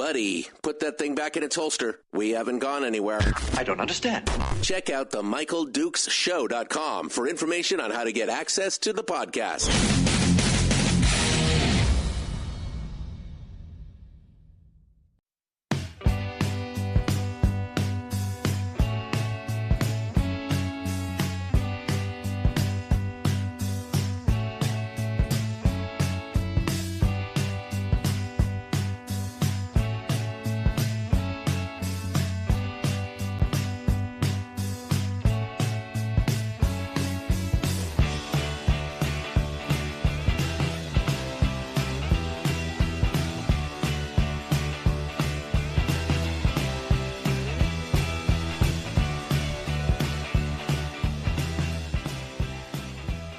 Buddy, put that thing back in its holster. We haven't gone anywhere. I don't understand. Check out themichaeldukesshow.com for information on how to get access to the podcast.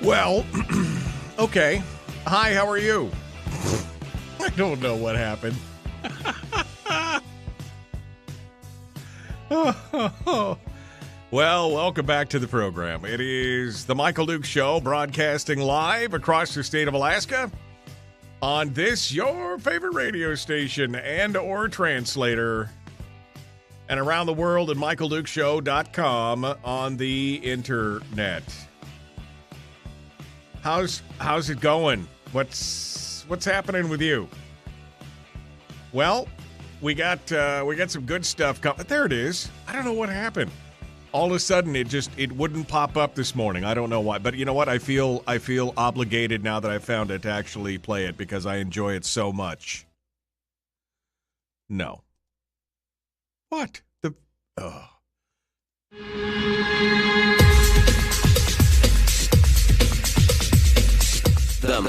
Well, okay. Hi, how are you? I don't know what happened. Well, welcome back to the program. It is the Michael Dukes Show, broadcasting live across the state of Alaska on this, your favorite radio station and or translator, and around the world at michaeldukesshow.com on the internet. How's it going? What's happening with you? Well, we got some good stuff coming. There it is. I don't know what happened. All of a sudden, it wouldn't pop up this morning. I don't know why, but you know what? I feel obligated now that I found it to actually play it because I enjoy it so much. No. What?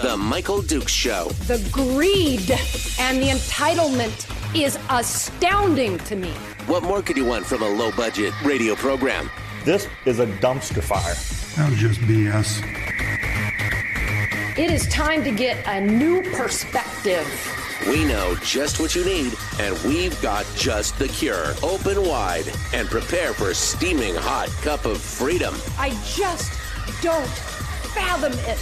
The Michael Dukes Show. The greed and the entitlement is astounding to me. What more could you want from a low-budget radio program? This is a dumpster fire. That was just BS. It is time to get a new perspective. We know just what you need, and we've got just the cure. Open wide and prepare for a steaming hot cup of freedom. I just don't fathom it.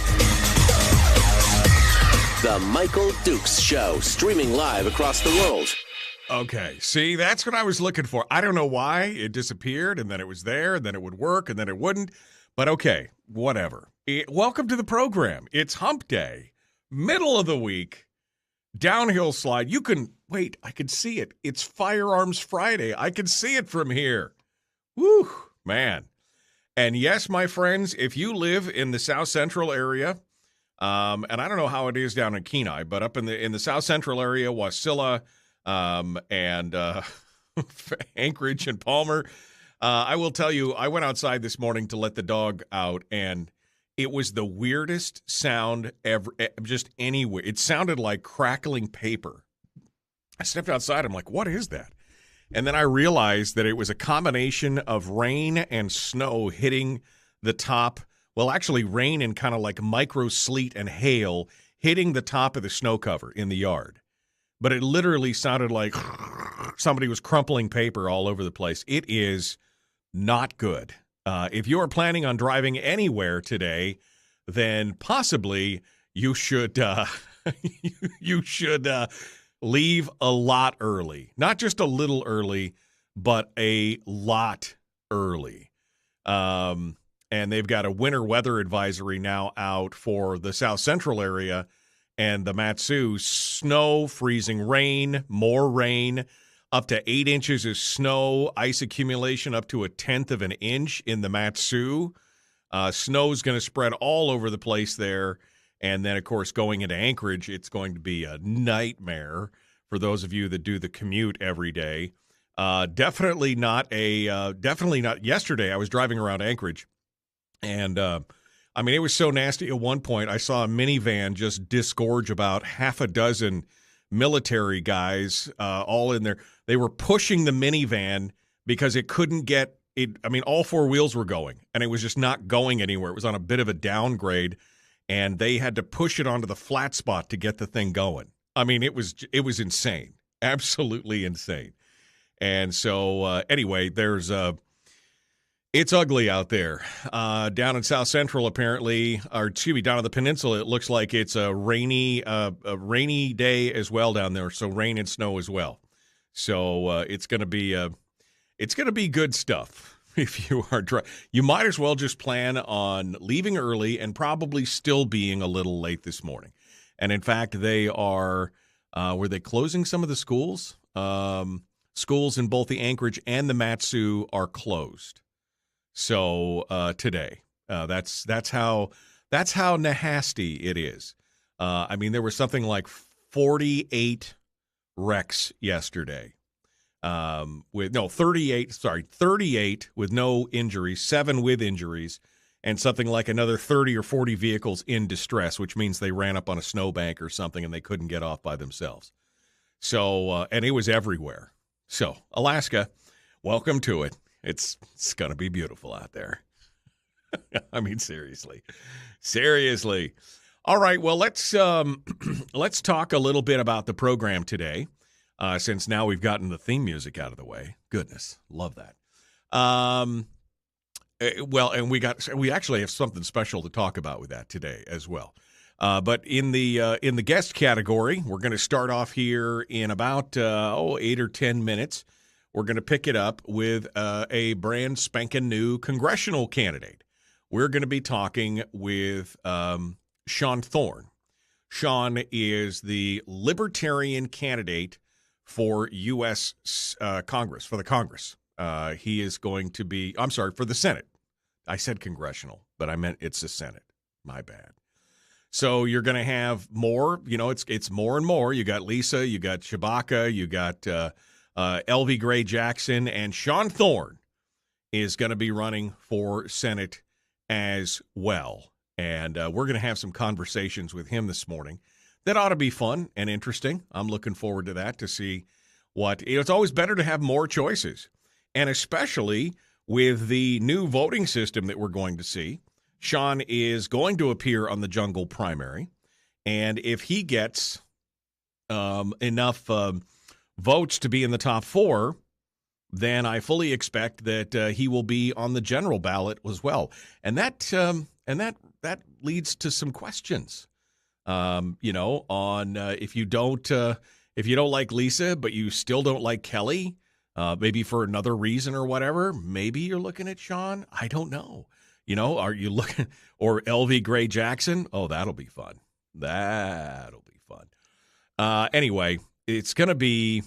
The Michael Dukes Show, streaming live across the world. Okay, see, that's what I was looking for. I don't know why it disappeared, and then it was there, and then it would work, and then it wouldn't. But okay, whatever. Welcome to the program. It's Hump Day, middle of the week, downhill slide. You can, wait, I can see it. It's Firearms Friday. I can see it from here. Woo, man. And yes, my friends, if you live in the South Central area, and I don't know how it is down in Kenai, but up in the South Central area, Wasilla, and Anchorage and Palmer, I will tell you, I went outside this morning to let the dog out, and it was the weirdest sound ever, just anywhere. It sounded like crackling paper. I stepped outside. I'm like, what is that? And then I realized that it was a combination of rain and snow hitting the top. Well, actually, rain and kind of like micro sleet and hail hitting the top of the snow cover in the yard. But it literally sounded like somebody was crumpling paper all over the place. It is not good. If you are planning on driving anywhere today, then possibly you should leave a lot early. Not just a little early, but a lot early. And they've got a winter weather advisory now out for the South Central area and the Mat-Su. Snow, freezing rain, more rain, up to 8 inches of snow, ice accumulation up to 1/10 of an inch in the Mat-Su. Snow's going to spread all over the place there. And then, of course, going into Anchorage, it's going to be a nightmare for those of you that do the commute every day. Definitely not yesterday. I was driving around Anchorage. And, I mean, it was so nasty. At one point, I saw a minivan just disgorge about half a dozen military guys all in there. They were pushing the minivan because it couldn't get it. I mean, all four wheels were going, and it was just not going anywhere. It was on a bit of a downgrade, and they had to push it onto the flat spot to get the thing going. I mean, it was insane, absolutely insane. And so, anyway, it's ugly out there. Down in South Central, apparently, or excuse me, down on the peninsula, it looks like it's a rainy day as well down there, so rain and snow as well. So it's going to be good stuff. If you are you might as well just plan on leaving early and probably still being a little late this morning. And in fact, they are were they closing some of the schools? Schools in both the Anchorage and the Mat-Su are closed. So today, that's how nasty it is. I mean, there was something like 48 wrecks yesterday. 38 with no injuries, 7 with injuries, and something like another 30 or 40 vehicles in distress, which means they ran up on a snowbank or something and they couldn't get off by themselves. So, and it was everywhere. So, Alaska, welcome to it. It's going to be beautiful out there. I mean, seriously. All right, well, let's talk a little bit about the program today. Since now we've gotten the theme music out of the way. Goodness, love that. Well, and we actually have something special to talk about with that today as well. But in the guest category, we're going to start off here in about 8 or 10 minutes. We're going to pick it up with a brand spanking new congressional candidate. We're going to be talking with Sean Thorne. Sean is the Libertarian candidate for U.S. Congress, for the Congress. He is going to be, I'm sorry, for the Senate. I said congressional, but I meant it's the Senate. My bad. So you're going to have more, it's more and more. You got Lisa, you got Shabaka, you got L.V. Gray Jackson, and Sean Thorne is going to be running for Senate as well. And we're going to have some conversations with him this morning. That ought to be fun and interesting. I'm looking forward to that, to see what it's always better to have more choices. And especially with the new voting system that we're going to see. Sean is going to appear on the Jungle primary. And if he gets enough votes to be in the top 4, then I fully expect that he will be on the general ballot as well. And that leads to some questions. On if you don't like Lisa, but you still don't like Kelly, maybe for another reason or whatever, maybe you're looking at Sean. I don't know. Are you looking or L.V. Gray Jackson? Oh, that'll be fun. Anyway, it's going to be,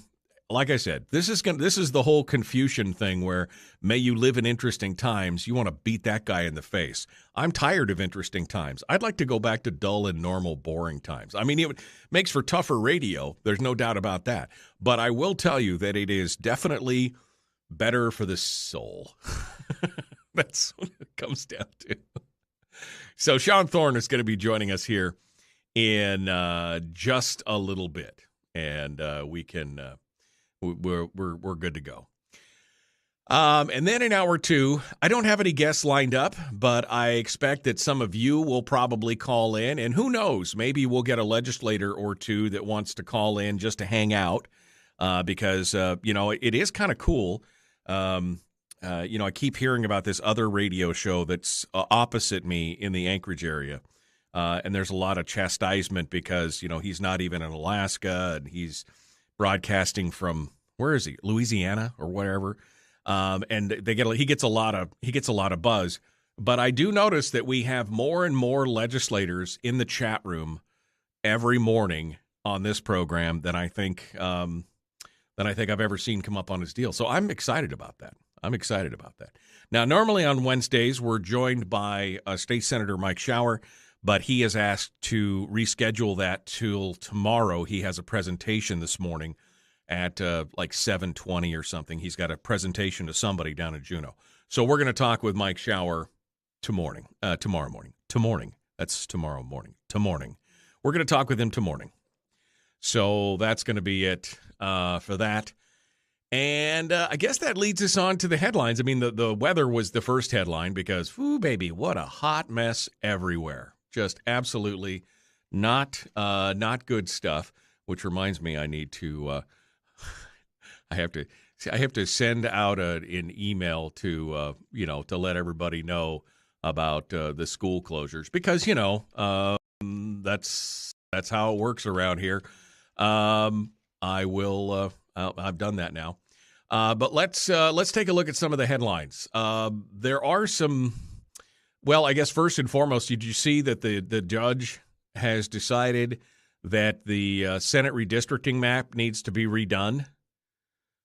like I said, this is the whole Confucian thing where may you live in interesting times. You want to beat that guy in the face. I'm tired of interesting times. I'd like to go back to dull and normal, boring times. I mean, it makes for tougher radio. There's no doubt about that. But I will tell you that it is definitely better for the soul. That's what it comes down to. So Sean Thorne is going to be joining us here in just a little bit, and we can. We're good to go. And then in hour 2, I don't have any guests lined up, but I expect that some of you will probably call in. And who knows, maybe we'll get a legislator or two that wants to call in just to hang out because, it is kind of cool. I keep hearing about this other radio show that's opposite me in the Anchorage area. And there's a lot of chastisement because, he's not even in Alaska and he's broadcasting from, where is he? Louisiana or whatever. And he gets a lot of buzz. But I do notice that we have more and more legislators in the chat room every morning on this program than I think I've ever seen come up on his deal. So I'm excited about that. Now, normally on Wednesdays, we're joined by State Senator Mike Shower, but he has asked to reschedule that till tomorrow. He has a presentation this morning at like 7:20 or something. He's got a presentation to somebody down in Juneau. So we're going to talk with Mike Shower tomorrow morning. That's tomorrow morning. We're going to talk with him tomorrow. So that's going to be it for that. And I guess that leads us on to the headlines. I mean, the weather was the first headline because, whoo, baby, what a hot mess everywhere. Just absolutely not good stuff. Which reminds me, I need to I have to send out an email to to let everybody know about the school closures because that's how it works around here. I will I've done that now. But let's take a look at some of the headlines. There are some. Well, I guess first and foremost, did you see that the judge has decided that the Senate redistricting map needs to be redone?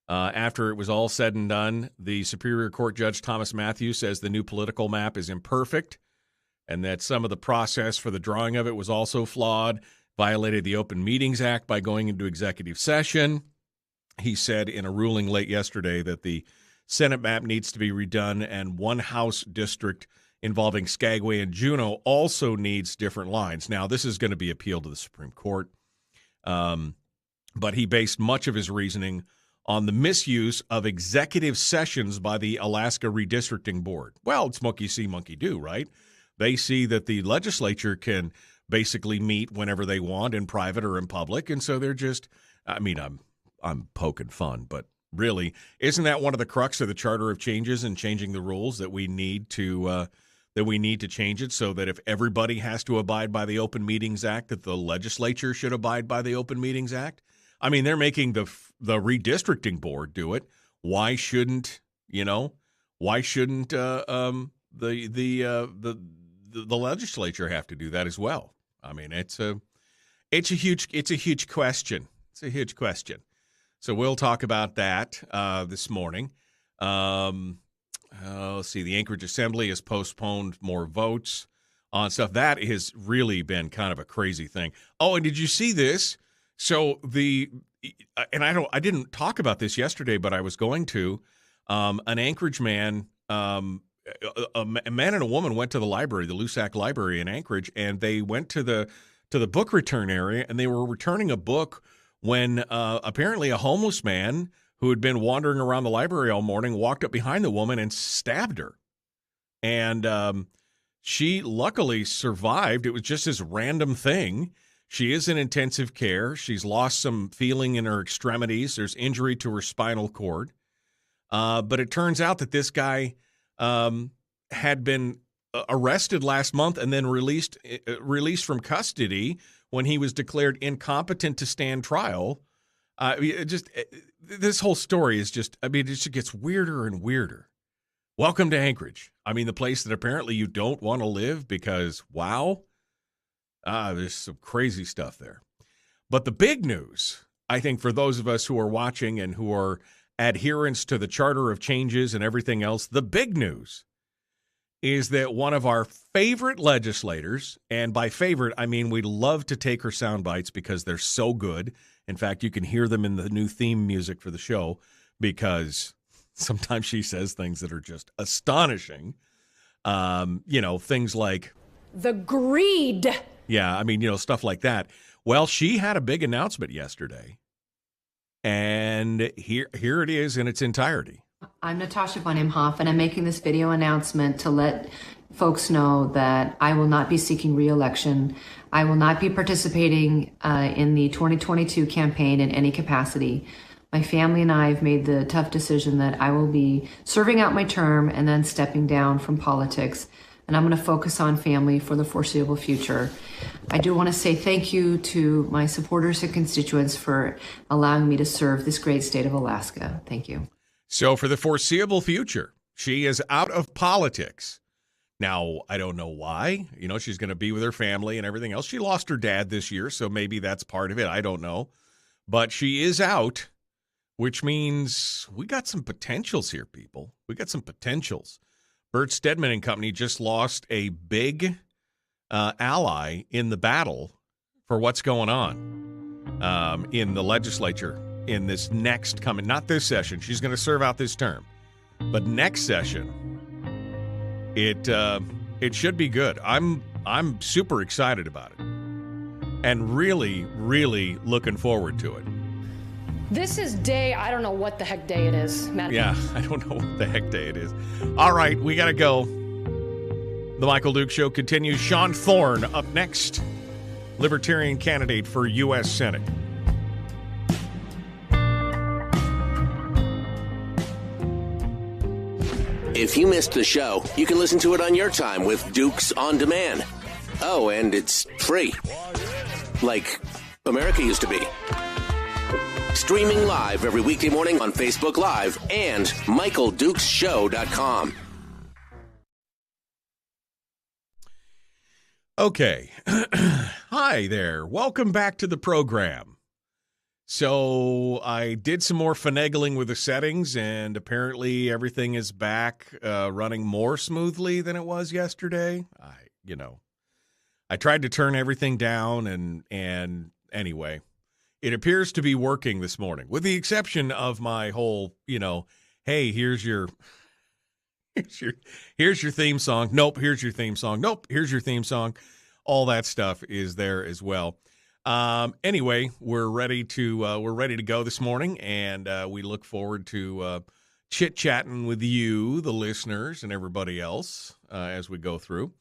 After it was all said and done, the Superior Court Judge Thomas Matthews says the new political map is imperfect and that some of the process for the drawing of it was also flawed, violated the Open Meetings Act by going into executive session. He said in a ruling late yesterday that the Senate map needs to be redone and one House district involving Skagway and Juneau also needs different lines. Now, this is going to be appealed to the Supreme Court, but he based much of his reasoning on the misuse of executive sessions by the Alaska Redistricting Board. Well, it's monkey see, monkey do, right? They see that the legislature can basically meet whenever they want in private or in public, and so they're just, I mean, I'm poking fun, but really, isn't that one of the crux of the Charter of Changes and changing the rules that we need to change it so that if everybody has to abide by the Open Meetings Act, that the legislature should abide by the Open Meetings Act? I mean, they're making the redistricting board do it. Why shouldn't the legislature have to do that as well? I mean, it's a huge question. It's a huge question. So we'll talk about that this morning. Let's see. The Anchorage Assembly has postponed more votes on stuff. That has really been kind of a crazy thing. Oh, and did you see this? So I didn't talk about this yesterday, but I was going to. An Anchorage man, a man and a woman went to the library, the Lusac Library in Anchorage, and they went to the book return area, and they were returning a book when apparently a homeless man who had been wandering around the library all morning walked up behind the woman and stabbed her. And she luckily survived. It was just this random thing. She is in intensive care. She's lost some feeling in her extremities. There's injury to her spinal cord. But it turns out that this guy had been arrested last month and then released from custody when he was declared incompetent to stand trial. This whole story is just, I mean, it just gets weirder and weirder. Welcome to Anchorage. I mean, the place that apparently you don't want to live because, wow, there's some crazy stuff there. But the big news, I think, for those of us who are watching and who are adherents to the Charter of Changes and everything else, the big news is that one of our favorite legislators, and by favorite, I mean we love to take her sound bites because they're so good. In fact, you can hear them in the new theme music for the show because sometimes she says things that are just astonishing. Things like The greed. Yeah, I mean, stuff like that. Well, she had a big announcement yesterday, and here it is in its entirety. I'm Natasha von Imhoff, and I'm making this video announcement to let folks know that I will not be seeking re-election. I will not be participating in the 2022 campaign in any capacity. My family and I have made the tough decision that I will be serving out my term and then stepping down from politics. And I'm going to focus on family for the foreseeable future. I do want to say thank you to my supporters and constituents for allowing me to serve this great state of Alaska. Thank you. So for the foreseeable future, she is out of politics. Now, I don't know why. She's going to be with her family and everything else. She lost her dad this year, so maybe that's part of it. I don't know. But she is out, which means we got some potentials here, people. We got some potentials. Bert Stedman and company just lost a big ally in the battle for what's going on in the legislature in this next coming, not this session. She's going to serve out this term. But next session, it should be good. I'm super excited about it and really, really looking forward to it. This is I don't know what the heck day it is, Matt. Yeah, I don't know what the heck day it is. All right, we got to go. The Michael Duke Show continues. Sean Thorne up next, Libertarian candidate for U.S. Senate. If you missed the show, you can listen to it on your time with Dukes On Demand. Oh, and it's free. Like America used to be. Streaming live every weekday morning on Facebook Live and MichaelDukesShow.com. Okay. Hi there. Welcome back to the program. So I did some more finagling with the settings, and apparently everything is back running more smoothly than it was yesterday. I tried to turn everything down, and anyway, it appears to be working this morning, with the exception of my whole, hey, here's your theme song. Nope, here's your theme song. Nope, here's your theme song. All that stuff is there as well. Anyway, we're ready to go this morning, and we look forward to chit-chatting with you, the listeners, and everybody else as we go through.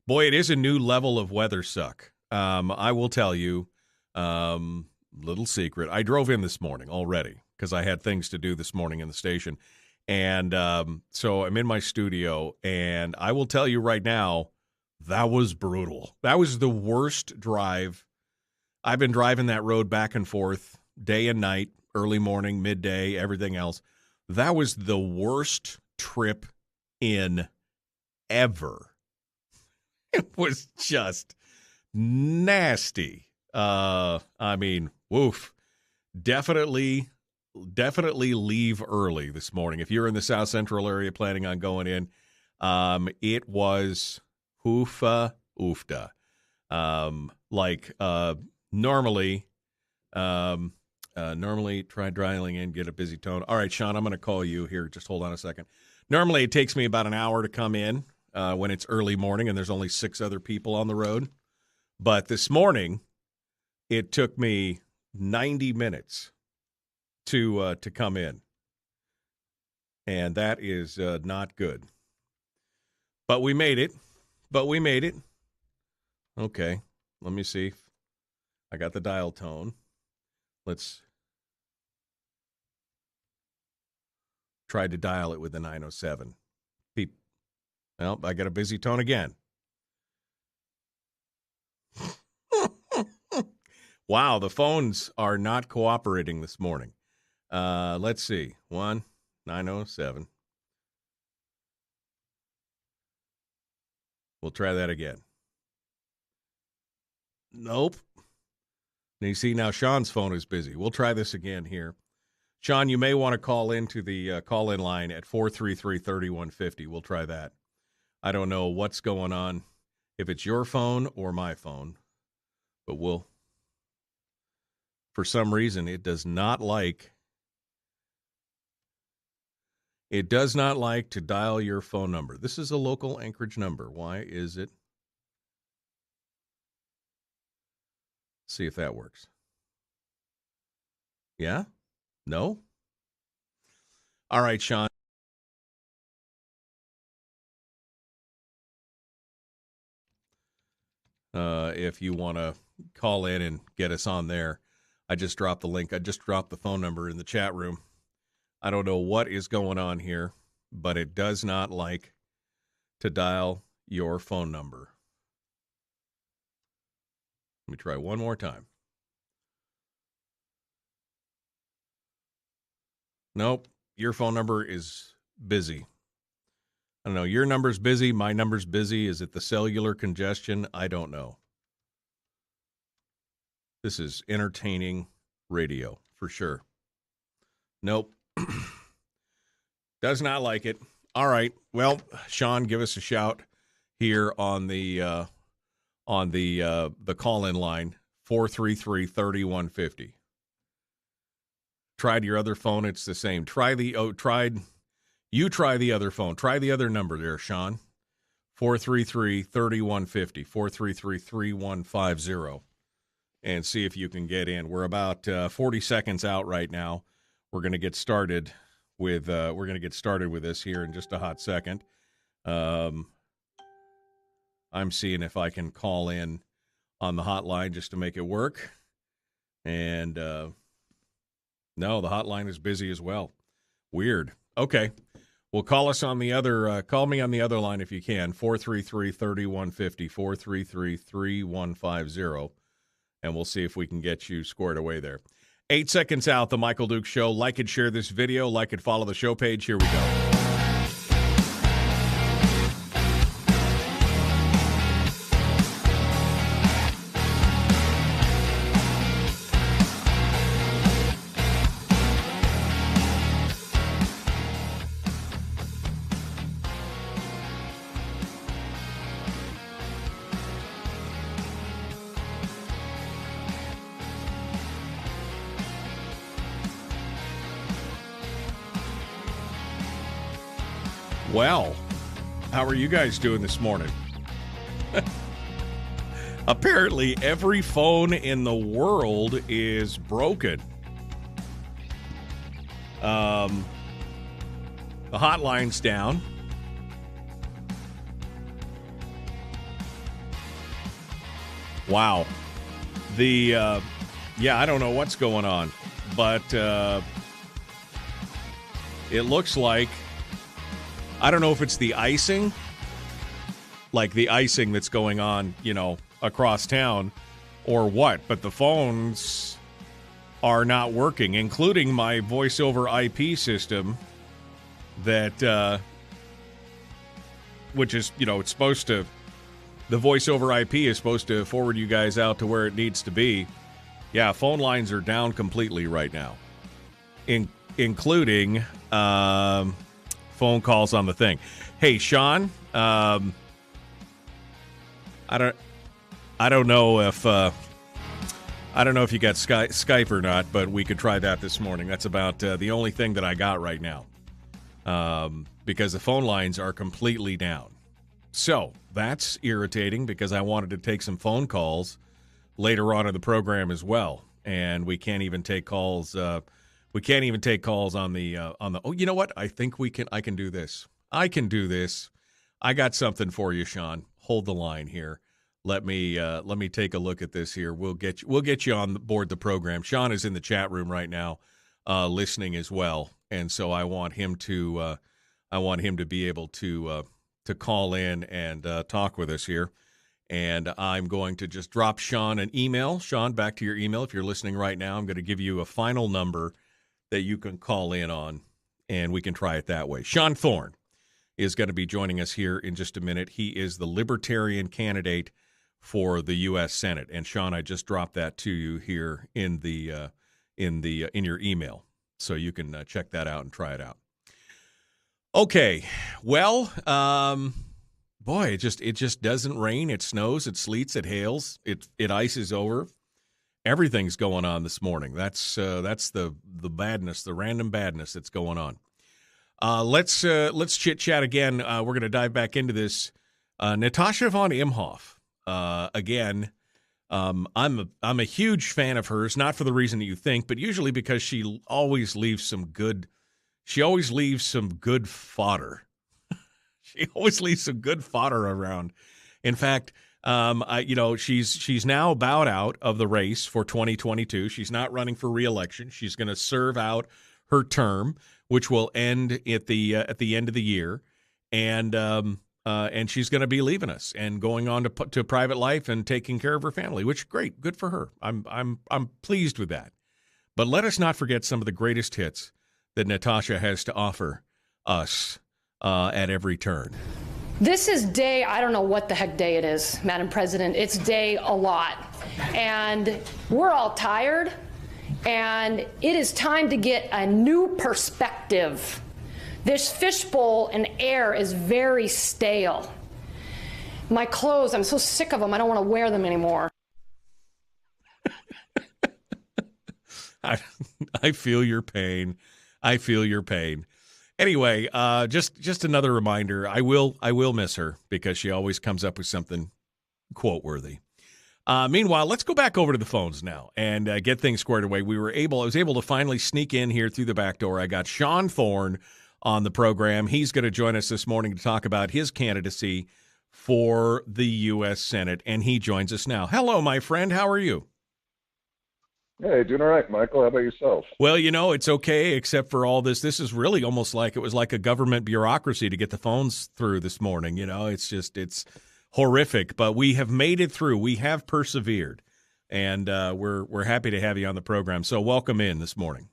Boy, it is a new level of weather suck. I will tell you, little secret. I drove in this morning already because I had things to do this morning in the station. And so I'm in my studio, and I will tell you right now, that was brutal. That was the worst drive. I've been driving that road back and forth day and night, early morning, midday, everything else. That was the worst trip in ever. It was just nasty. Woof. Definitely leave early this morning. If you're in the South Central area planning on going in, it was oofda. Normally try dialing in, get a busy tone. All right, Sean, I'm going to call you here. Just hold on a second. Normally it takes me about an hour to come in when it's early morning and there's only 6 other people on the road. But this morning, it took me 90 minutes to come in, and that is not good. But we made it. Okay, let me see. I got the dial tone. Let's try to dial it with the 907. Well, I got a busy tone again. Wow, the phones are not cooperating this morning. Let's see. 907. We'll try that again. Nope. And you see now Sean's phone is busy. We'll try this again here. Sean, you may want to call into the call-in line at 433-3150. We'll try that. I don't know what's going on, if it's your phone or my phone, but for some reason, it does not like to dial your phone number. This is a local Anchorage number. Why is it? See if that works. Yeah? No? All right, Sean. If you want to call in and get us on there, I just dropped the link. I just dropped the phone number in the chat room. I don't know what is going on here, but it does not like to dial your phone number. Let me try one more time. Nope, your phone number is busy. I don't know, your number's busy, my number's busy. Is it the cellular congestion? I don't know. This is entertaining radio, for sure. Nope. Does not like it. All right. Well, Sean, give us a shout here on the call-in line, 433-3150. Tried your other phone, it's the same. Try the other phone. Try the other number there, Sean. 433-3150, 433-3150. And see if you can get in. We're about 40 seconds out right now. We're going to get started with this here in just a hot second. I'm seeing if I can call in on the hotline just to make it work. And no, the hotline is busy as well. Weird. Okay. Well, call us on the other call me on the other line if you can. 433-3150, 433-3150. And we'll see if we can get you squared away there. 8 seconds out, The Michael Duke Show. Like and share this video. Like and follow the show page. Here we go. Well, how are you guys doing this morning? Apparently, every phone in the world is broken. The hotline's down. Wow. I don't know what's going on, but it looks like, I don't know if it's the icing, like the icing that's going on, across town, or what, but the phones are not working, including my voice over IP system that, which is, it's supposed to, the voice over IP is supposed to forward you guys out to where it needs to be. Yeah, phone lines are down completely right now, including phone calls on the thing. Hey, Sean, I don't know if you got Skype or not, but we could try that this morning. That's about the only thing that I got right now, because the phone lines are completely down. So that's irritating because I wanted to take some phone calls later on in the program as well, and we can't even take calls. We can't even take calls on the. Oh, you know what? I think I can do this. I can do this. I got something for you, Sean. Hold the line here. Let me take a look at this here. We'll get you on board the program. Sean is in the chat room right now, listening as well, and so I want him to be able to call in and talk with us here. And I'm going to just drop Sean an email. Sean, back to your email. If you're listening right now, I'm going to give you a final number that you can call in on, and we can try it that way. Sean Thorne is going to be joining us here in just a minute. He is the Libertarian candidate for the U.S. Senate. And Sean, I just dropped that to you here in your email, so you can check that out and try it out. Okay, well, boy, it just doesn't rain. It snows, it sleets, it hails, it ices over. Everything's going on this morning. That's the badness, the random badness that's going on. Let's chit chat again. We're going to dive back into this. Natasha von Imhoff. Again, I'm a huge fan of hers, not for the reason that you think, but usually because she always leaves some good. She always leaves some good fodder. She always leaves some good fodder around. In fact, she's now bowed out of the race for 2022. She's not running for re-election. She's going to serve out her term, which will end at the end of the year, and she's going to be leaving us and going on to private life and taking care of her family. Which great, good for her. I'm pleased with that. But let us not forget some of the greatest hits that Natasha has to offer us at every turn. This is day, I don't know what the heck day it is, Madam President. It's day a lot. And we're all tired. And it is time to get a new perspective. This fishbowl and air is very stale. My clothes, I'm so sick of them, I don't want to wear them anymore. I feel your pain. I feel your pain. Anyway, just another reminder. I will miss her because she always comes up with something quote-worthy. Meanwhile, let's go back over to the phones now and get things squared away. I was able to finally sneak in here through the back door. I got Sean Thorne on the program. He's going to join us this morning to talk about his candidacy for the U.S. Senate, and he joins us now. Hello, my friend. How are you? Hey, doing all right, Michael. How about yourself? Well, it's okay, except for all this. This is really almost like it was like a government bureaucracy to get the phones through this morning. It's horrific, but we have made it through. We have persevered. and we're happy to have you on the program. So welcome in this morning.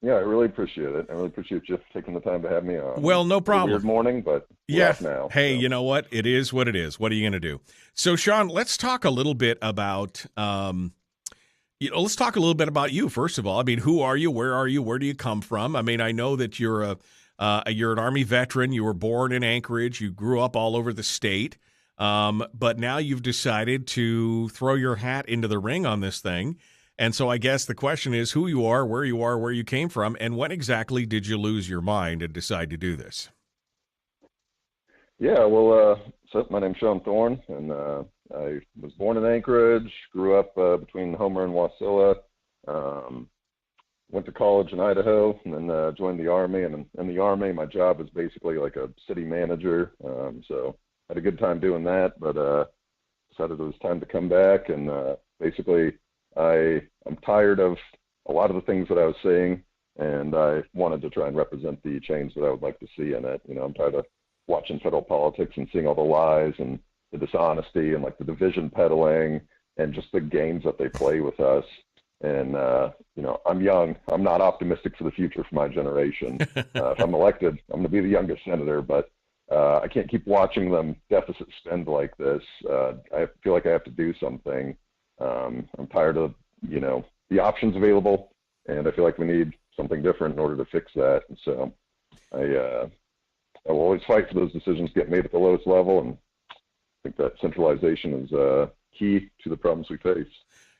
Yeah, I really appreciate it. I really appreciate you taking the time to have me on. Well, no problem. Weird morning, but we're off now. Hey, so. You know what? It is what it is. What are you going to do? So, Sean, let's talk a little bit about let's talk a little bit about you, first of all. I mean, who are you? Where are you? Where do you come from? I mean, I know that you're an Army veteran. You were born in Anchorage. You grew up all over the state. But now you've decided to throw your hat into the ring on this thing. And so I guess the question is who you are, where you came from, and when exactly did you lose your mind and decide to do this? Yeah, well, so my name's Sean Thorne, and I was born in Anchorage, grew up between Homer and Wasilla, went to college in Idaho, and then joined the Army. And in the Army, my job was basically like a city manager, so I had a good time doing that, but decided it was time to come back, and basically I'm tired of a lot of the things that I was saying, and I wanted to try and represent the change that I would like to see in it. You know, I'm tired of watching federal politics and seeing all the lies and the dishonesty and like the division peddling and just the games that they play with us. And, you know, I'm young. I'm not optimistic for the future for my generation. If I'm elected, I'm going to be the youngest senator, but I can't keep watching them deficit spend like this. I feel like I have to do something. I'm tired of, you know, the options available, and I feel like we need something different in order to fix that. And so I will always fight for those decisions get made at the lowest level, and I think that centralization is key to the problems we face.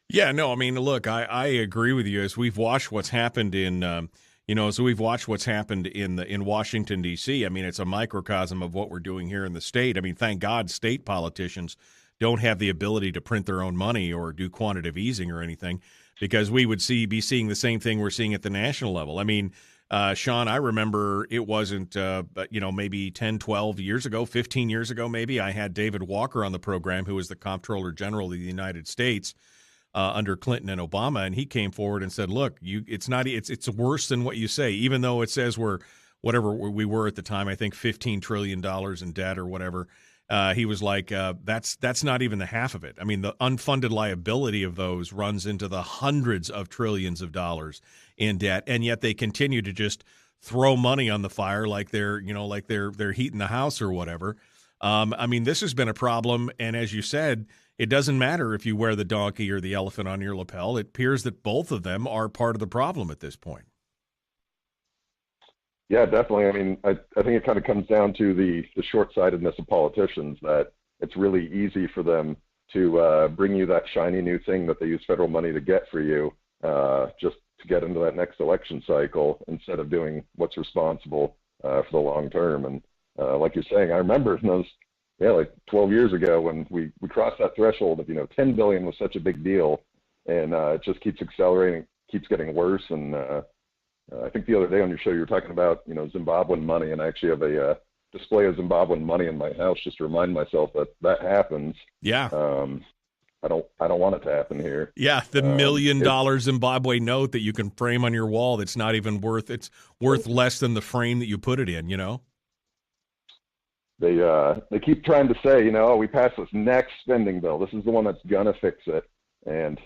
Yeah, no, I mean, look, I agree with you. As we've watched what's happened in in Washington, D.C., I mean, it's a microcosm of what we're doing here in the state. I mean, thank God state politicians don't have the ability to print their own money or do quantitative easing or anything, because we would be seeing the same thing we're seeing at the national level. I mean, Sean, I remember it wasn't, maybe 10, 12 years ago, 15 years ago maybe, I had David Walker on the program, who was the Comptroller General of the United States under Clinton and Obama, and he came forward and said, look, it's worse than what you say, even though it says we're whatever we were at the time, I think $15 trillion in debt or whatever. He was like, that's not even the half of it. I mean, the unfunded liability of those runs into the hundreds of trillions of dollars in debt, and yet they continue to just throw money on the fire like they're heating the house or whatever. I mean, this has been a problem, and as you said, it doesn't matter if you wear the donkey or the elephant on your lapel. It appears that both of them are part of the problem at this point. Yeah, definitely. I mean, I think it kind of comes down to the short-sightedness of politicians, that it's really easy for them to bring you that shiny new thing that they use federal money to get for you, just to get into that next election cycle, instead of doing what's responsible for the long term. And like you're saying, I remember those, like 12 years ago when we crossed that threshold of, $10 billion was such a big deal, and it just keeps accelerating, keeps getting worse. And I think the other day on your show you were talking about, Zimbabwean money, and I actually have a display of Zimbabwean money in my house just to remind myself that happens. Yeah. I don't want it to happen here. Yeah, the $1 million Zimbabwe note that you can frame on your wall that's not even worth, it's worth less than the frame that you put it in, They keep trying to say, we passed this next spending bill. This is the one that's gonna fix it, and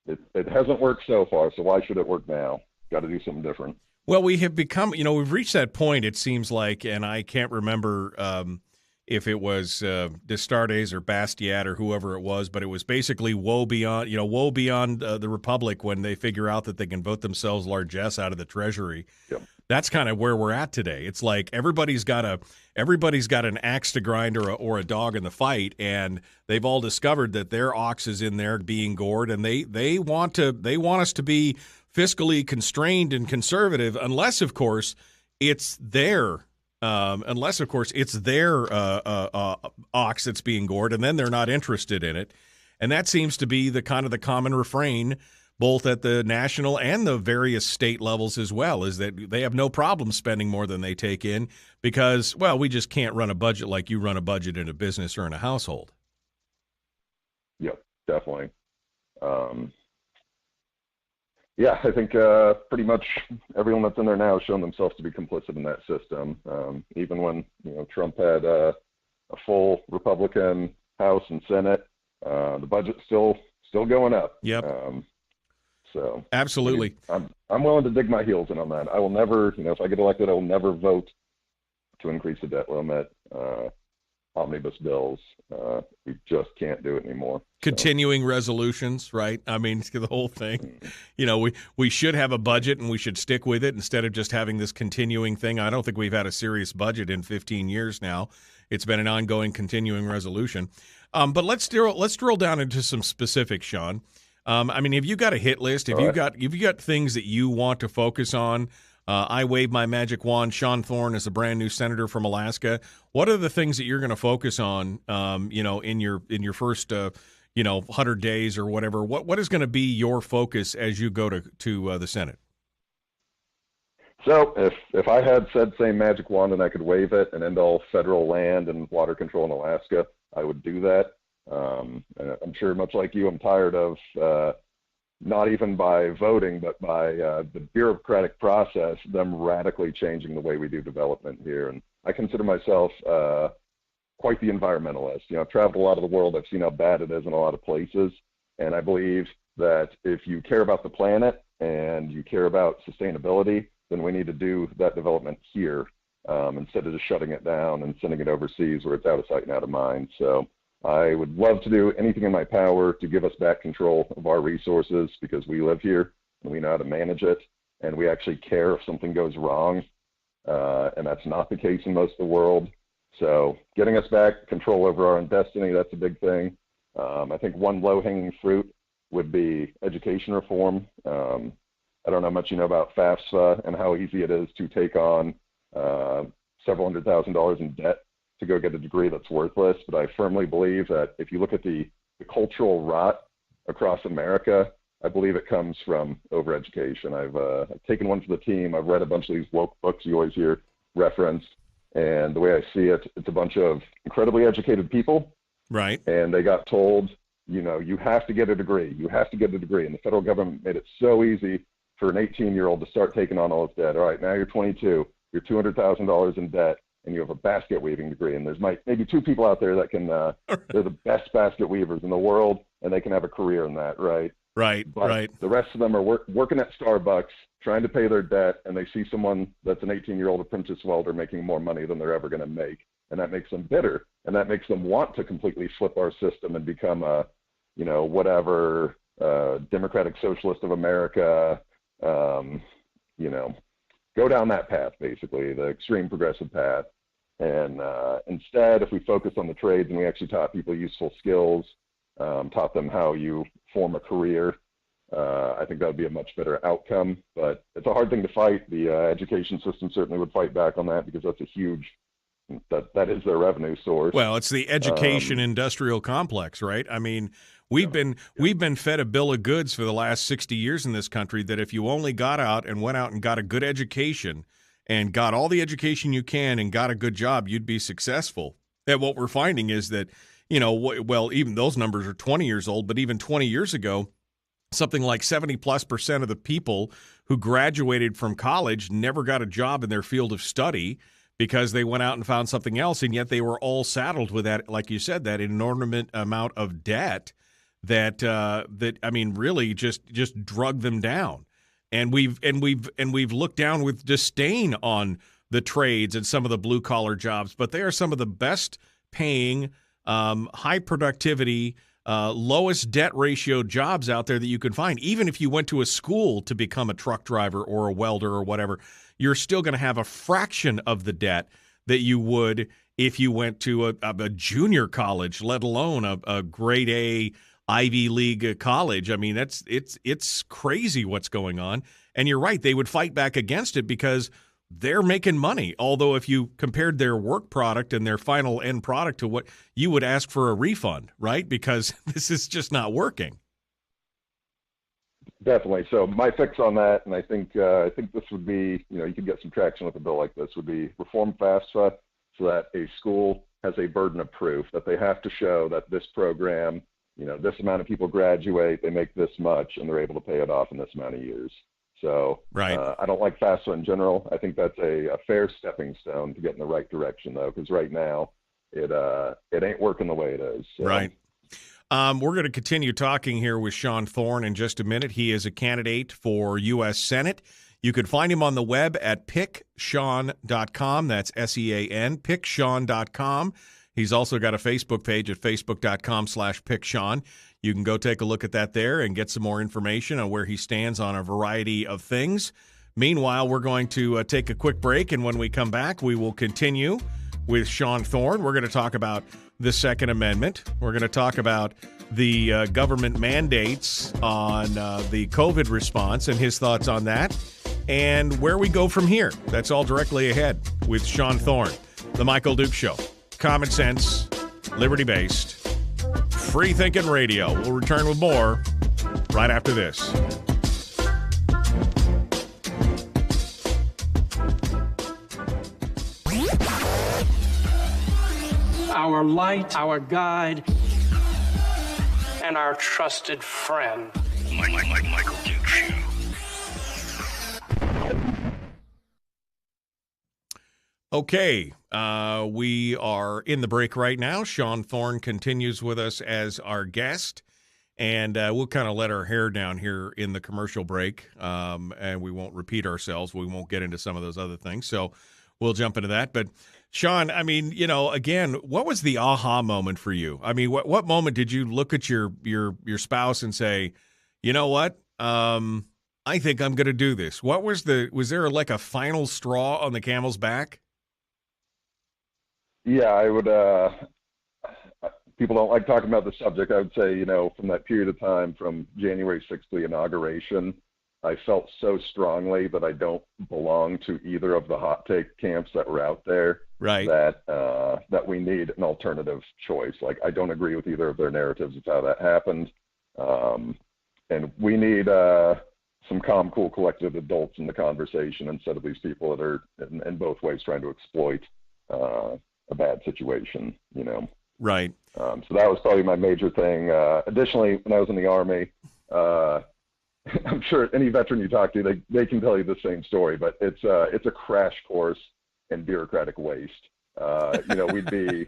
it hasn't worked so far. So why should it work now? Got to do something different. Well, we have become, we've reached that point. It seems like, and I can't remember if it was Destardes or Bastiat or whoever it was, but it was basically woe beyond the Republic when they figure out that they can vote themselves largesse out of the Treasury. Yep. That's kind of where we're at today. It's like everybody's got an axe to grind or a dog in the fight, and they've all discovered that their ox is in there being gored, and they want us to be fiscally constrained and conservative, unless of course it's their ox that's being gored, and then they're not interested in it. And that seems to be the kind of the common refrain, both at the national and the various state levels as well, is that they have no problem spending more than they take in because, well, we just can't run a budget like you run a budget in a business or in a household. Yep, definitely. Yeah, I think pretty much everyone that's in there now has shown themselves to be complicit in that system. Even when Trump had a full Republican House and Senate, The budget's still going up. Yep. So absolutely. I'm willing to dig my heels in on that. I will never, if I get elected, I will never vote to increase the debt limit, omnibus bills. We just can't do it anymore. Continuing resolutions, right? I mean, the whole thing. We should have a budget and we should stick with it instead of just having this continuing thing. I don't think we've had a serious budget in 15 years now. It's been an ongoing continuing resolution. But let's drill down into some specifics, Sean. I mean, have you got a hit list? Have you got things that you want to focus on? I wave my magic wand. Sean Thorne is a brand new senator from Alaska. What are the things that you're going to focus on? In your first 100 days or whatever. What is going to be your focus as you go to the Senate? So if I had said same magic wand and I could wave it and end all federal land and water control in Alaska, I would do that. And I'm sure, much like you, I'm tired of not even by voting, but by the bureaucratic process, them radically changing the way we do development here. And I consider myself quite the environmentalist. I've traveled a lot of the world. I've seen how bad it is in a lot of places. And I believe that if you care about the planet and you care about sustainability, then we need to do that development here instead of just shutting it down and sending it overseas where it's out of sight and out of mind. So I would love to do anything in my power to give us back control of our resources because we live here and we know how to manage it and we actually care if something goes wrong. And that's not the case in most of the world. So getting us back control over our own destiny, that's a big thing. I think one low-hanging fruit would be education reform. I don't know much about FAFSA and how easy it is to take on several $100,000 in debt to go get a degree that's worthless. But I firmly believe that if you look at the cultural rot across America, I believe it comes from overeducation. I've taken one for the team. I've read a bunch of these woke books you always hear referenced. And the way I see it, it's a bunch of incredibly educated people. Right. And they got told, you have to get a degree. You have to get a degree. And the federal government made it so easy for an 18-year-old to start taking on all his debt. All right, now you're 22. You're $200,000 in debt. And you have a basket weaving degree, and there's maybe two people out there that can, they're the best basket weavers in the world, and they can have a career in that, right? Right, but right. The rest of them are working at Starbucks, trying to pay their debt, and they see someone that's an 18-year-old apprentice welder making more money than they're ever going to make, and that makes them bitter, and that makes them want to completely flip our system and become a, whatever, Democratic Socialist of America, go down that path, basically, the extreme progressive path. And instead, if we focus on the trades and we actually taught people useful skills, taught them how you form a career, I think that would be a much better outcome. But it's a hard thing to fight. The education system certainly would fight back on that because that's a huge, that is their revenue source. Well, it's the education industrial complex, right? I mean, we've been fed a bill of goods for the last 60 years in this country that if you only got out and went out and got a good education and got all the education you can and got a good job, you'd be successful. And what we're finding is that, even those numbers are 20 years old, but even 20 years ago, something like 70+% of the people who graduated from college never got a job in their field of study because they went out and found something else, and yet they were all saddled with that, like you said, that inordinate amount of debt that really just drug them down. And we've looked down with disdain on the trades and some of the blue collar jobs, but they are some of the best paying, high productivity, lowest debt ratio jobs out there that you can find. Even if you went to a school to become a truck driver or a welder or whatever, you're still going to have a fraction of the debt that you would if you went to a junior college, let alone a grade A Ivy League college. I mean, it's crazy what's going on. And you're right, they would fight back against it because they're making money. Although if you compared their work product and their final end product to what you would ask for a refund, right? Because this is just not working. Definitely. So my fix on that, and I think this would be, you could get some traction with a bill like this, would be reform FAFSA so that a school has a burden of proof that they have to show that this program, this amount of people graduate, they make this much, and they're able to pay it off in this amount of years. So right. I don't like FAFSA in general. I think that's a fair stepping stone to get in the right direction, though, because right now it ain't working the way it is. So. Right. We're going to continue talking here with Sean Thorne in just a minute. He is a candidate for U.S. Senate. You can find him on the web at picksean.com. That's SEAN, picksean.com. He's also got a Facebook page at facebook.com/picksean. You can go take a look at that there and get some more information on where he stands on a variety of things. Meanwhile, we're going to take a quick break, and when we come back, we will continue with Sean Thorne. We're going to talk about the Second Amendment. We're going to talk about the government mandates on the COVID response and his thoughts on that, and where we go from here. That's all directly ahead with Sean Thorne. The Michael Duke Show. Common sense, liberty-based, free-thinking radio. We'll return with more right after this. Our light, our guide, and our trusted friend. Michael Duke Show. Okay, we are in the break right now. Sean Thorne continues with us as our guest, and we'll kind of let our hair down here in the commercial break, and we won't repeat ourselves. We won't get into some of those other things, so we'll jump into that. But Sean, I mean, you know, again, what was the aha moment for you? I mean, what moment did you look at your spouse and say, you know what, I think I'm going to do this? Was there like a final straw on the camel's back? Yeah, I would. People don't like talking about the subject. I would say, you know, from that period of time from January 6th, the inauguration, I felt so strongly that I don't belong to either of the hot take camps that were out there. Right. That we need an alternative choice. Like, I don't agree with either of their narratives of how that happened, and we need some calm, cool, collected adults in the conversation instead of these people that are in both ways trying to exploit a bad situation, you know. Right. So that was probably my major thing. Additionally, when I was in the Army, I'm sure any veteran you talk to, they can tell you the same story, but it's a crash course in bureaucratic waste. You know, we'd be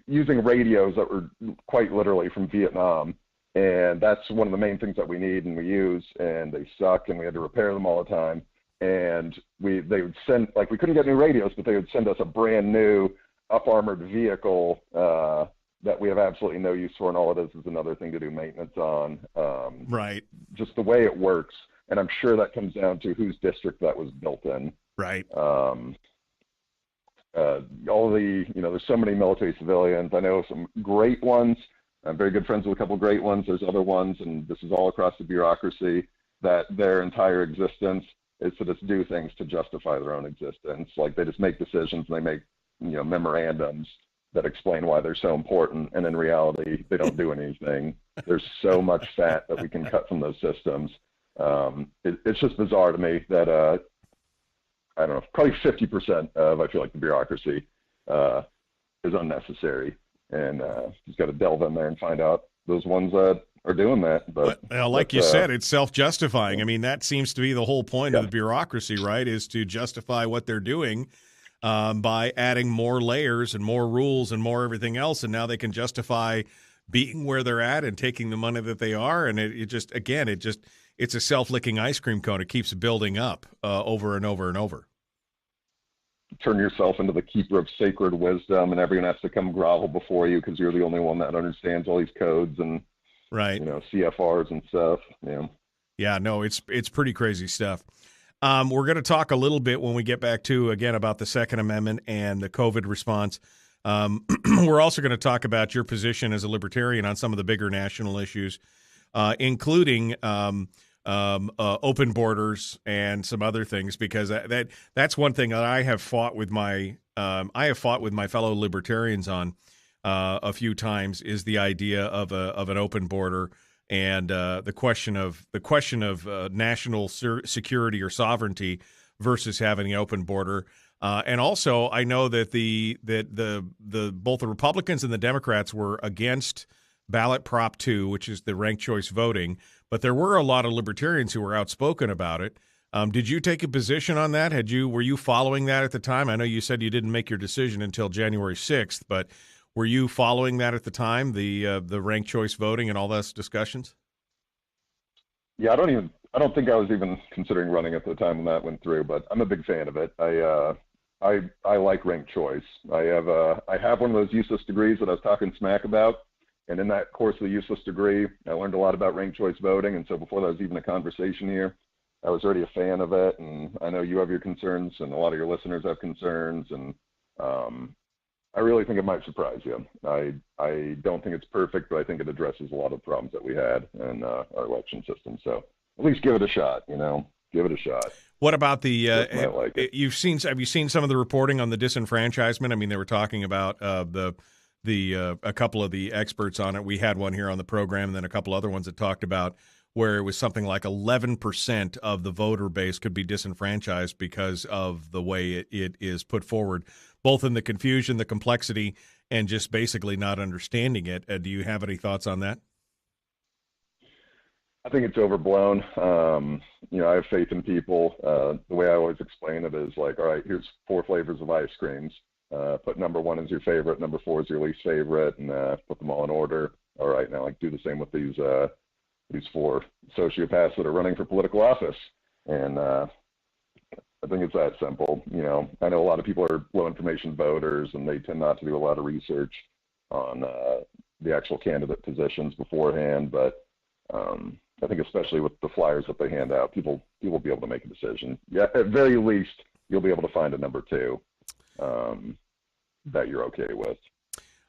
using radios that were quite literally from Vietnam, and that's one of the main things that we need and we use, and they suck, and we had to repair them all the time. And they would send, like, we couldn't get new radios, but they would send us a brand new up-armored vehicle that we have absolutely no use for, and all it is another thing to do maintenance on. Right. Just the way it works, and I'm sure that comes down to whose district that was built in. Right. All the, you know, there's so many military civilians. I know some great ones. I'm very good friends with a couple of great ones. There's other ones, and this is all across the bureaucracy, that their entire existence is to just do things to justify their own existence. Like, they just make decisions and they make, you know, memorandums that explain why they're so important, and in reality, they don't do anything. There's so much fat that we can cut from those systems. It's just bizarre to me that, I don't know, probably 50% of, I feel like, the bureaucracy is unnecessary, and just got to delve in there and find out those ones that are doing that. But well, like you said, it's self-justifying. I mean, that seems to be the whole point of the bureaucracy, right, is to justify what they're doing by adding more layers and more rules and more everything else, and now they can justify being where they're at and taking the money that they are, and it's a self-licking ice cream cone. It keeps building up over and over and over. Turn yourself into the keeper of sacred wisdom, and everyone has to come grovel before you because you're the only one that understands all these codes and, right, you know, CFRs and stuff. Yeah. Yeah, no, it's pretty crazy stuff. We're going to talk a little bit when we get back to, again, about the Second Amendment and the COVID response. We're also going to talk about your position as a libertarian on some of the bigger national issues, including open borders and some other things, because that's one thing that I have fought with my fellow libertarians on a few times, is the idea of an open border. And the question of national security or sovereignty versus having an open border, and also I know that both the Republicans and the Democrats were against ballot Prop 2, which is the ranked choice voting, but there were a lot of libertarians who were outspoken about it. Did you take a position on that? Were you following that at the time? I know you said you didn't make your decision until January 6th, but Were you following that at the time, the ranked choice voting and all those discussions? Yeah, I don't think I was even considering running at the time when that went through, but I'm a big fan of it. I like ranked choice. I have one of those useless degrees that I was talking smack about, and in that course of the useless degree, I learned a lot about ranked choice voting. And so before that was even a conversation here, I was already a fan of it. And I know you have your concerns, and a lot of your listeners have concerns, and I really think it might surprise you. I don't think it's perfect, but I think it addresses a lot of the problems that we had in our election system. So at least give it a shot, give it a shot. What about the, like have you seen some of the reporting on the disenfranchisement? I mean, they were talking about a couple of the experts on it. We had one here on the program, and then a couple other ones that talked about where it was something like 11% of the voter base could be disenfranchised because of the way it is put forward, both in the confusion, the complexity, and just basically not understanding it. Do you have any thoughts on that? I think it's overblown. I have faith in people. The way I always explain it is like, all right, here's 4 flavors of ice creams. Put number 1 as your favorite, number 4 is your least favorite, and put them all in order. All right, now do the same with these 4 sociopaths that are running for political office. And I think it's that simple. I know a lot of people are low information voters, and they tend not to do a lot of research on the actual candidate positions beforehand, but I think especially with the flyers that they hand out, people will be able to make a decision. Yeah, at very least, you'll be able to find a number 2 that you're okay with.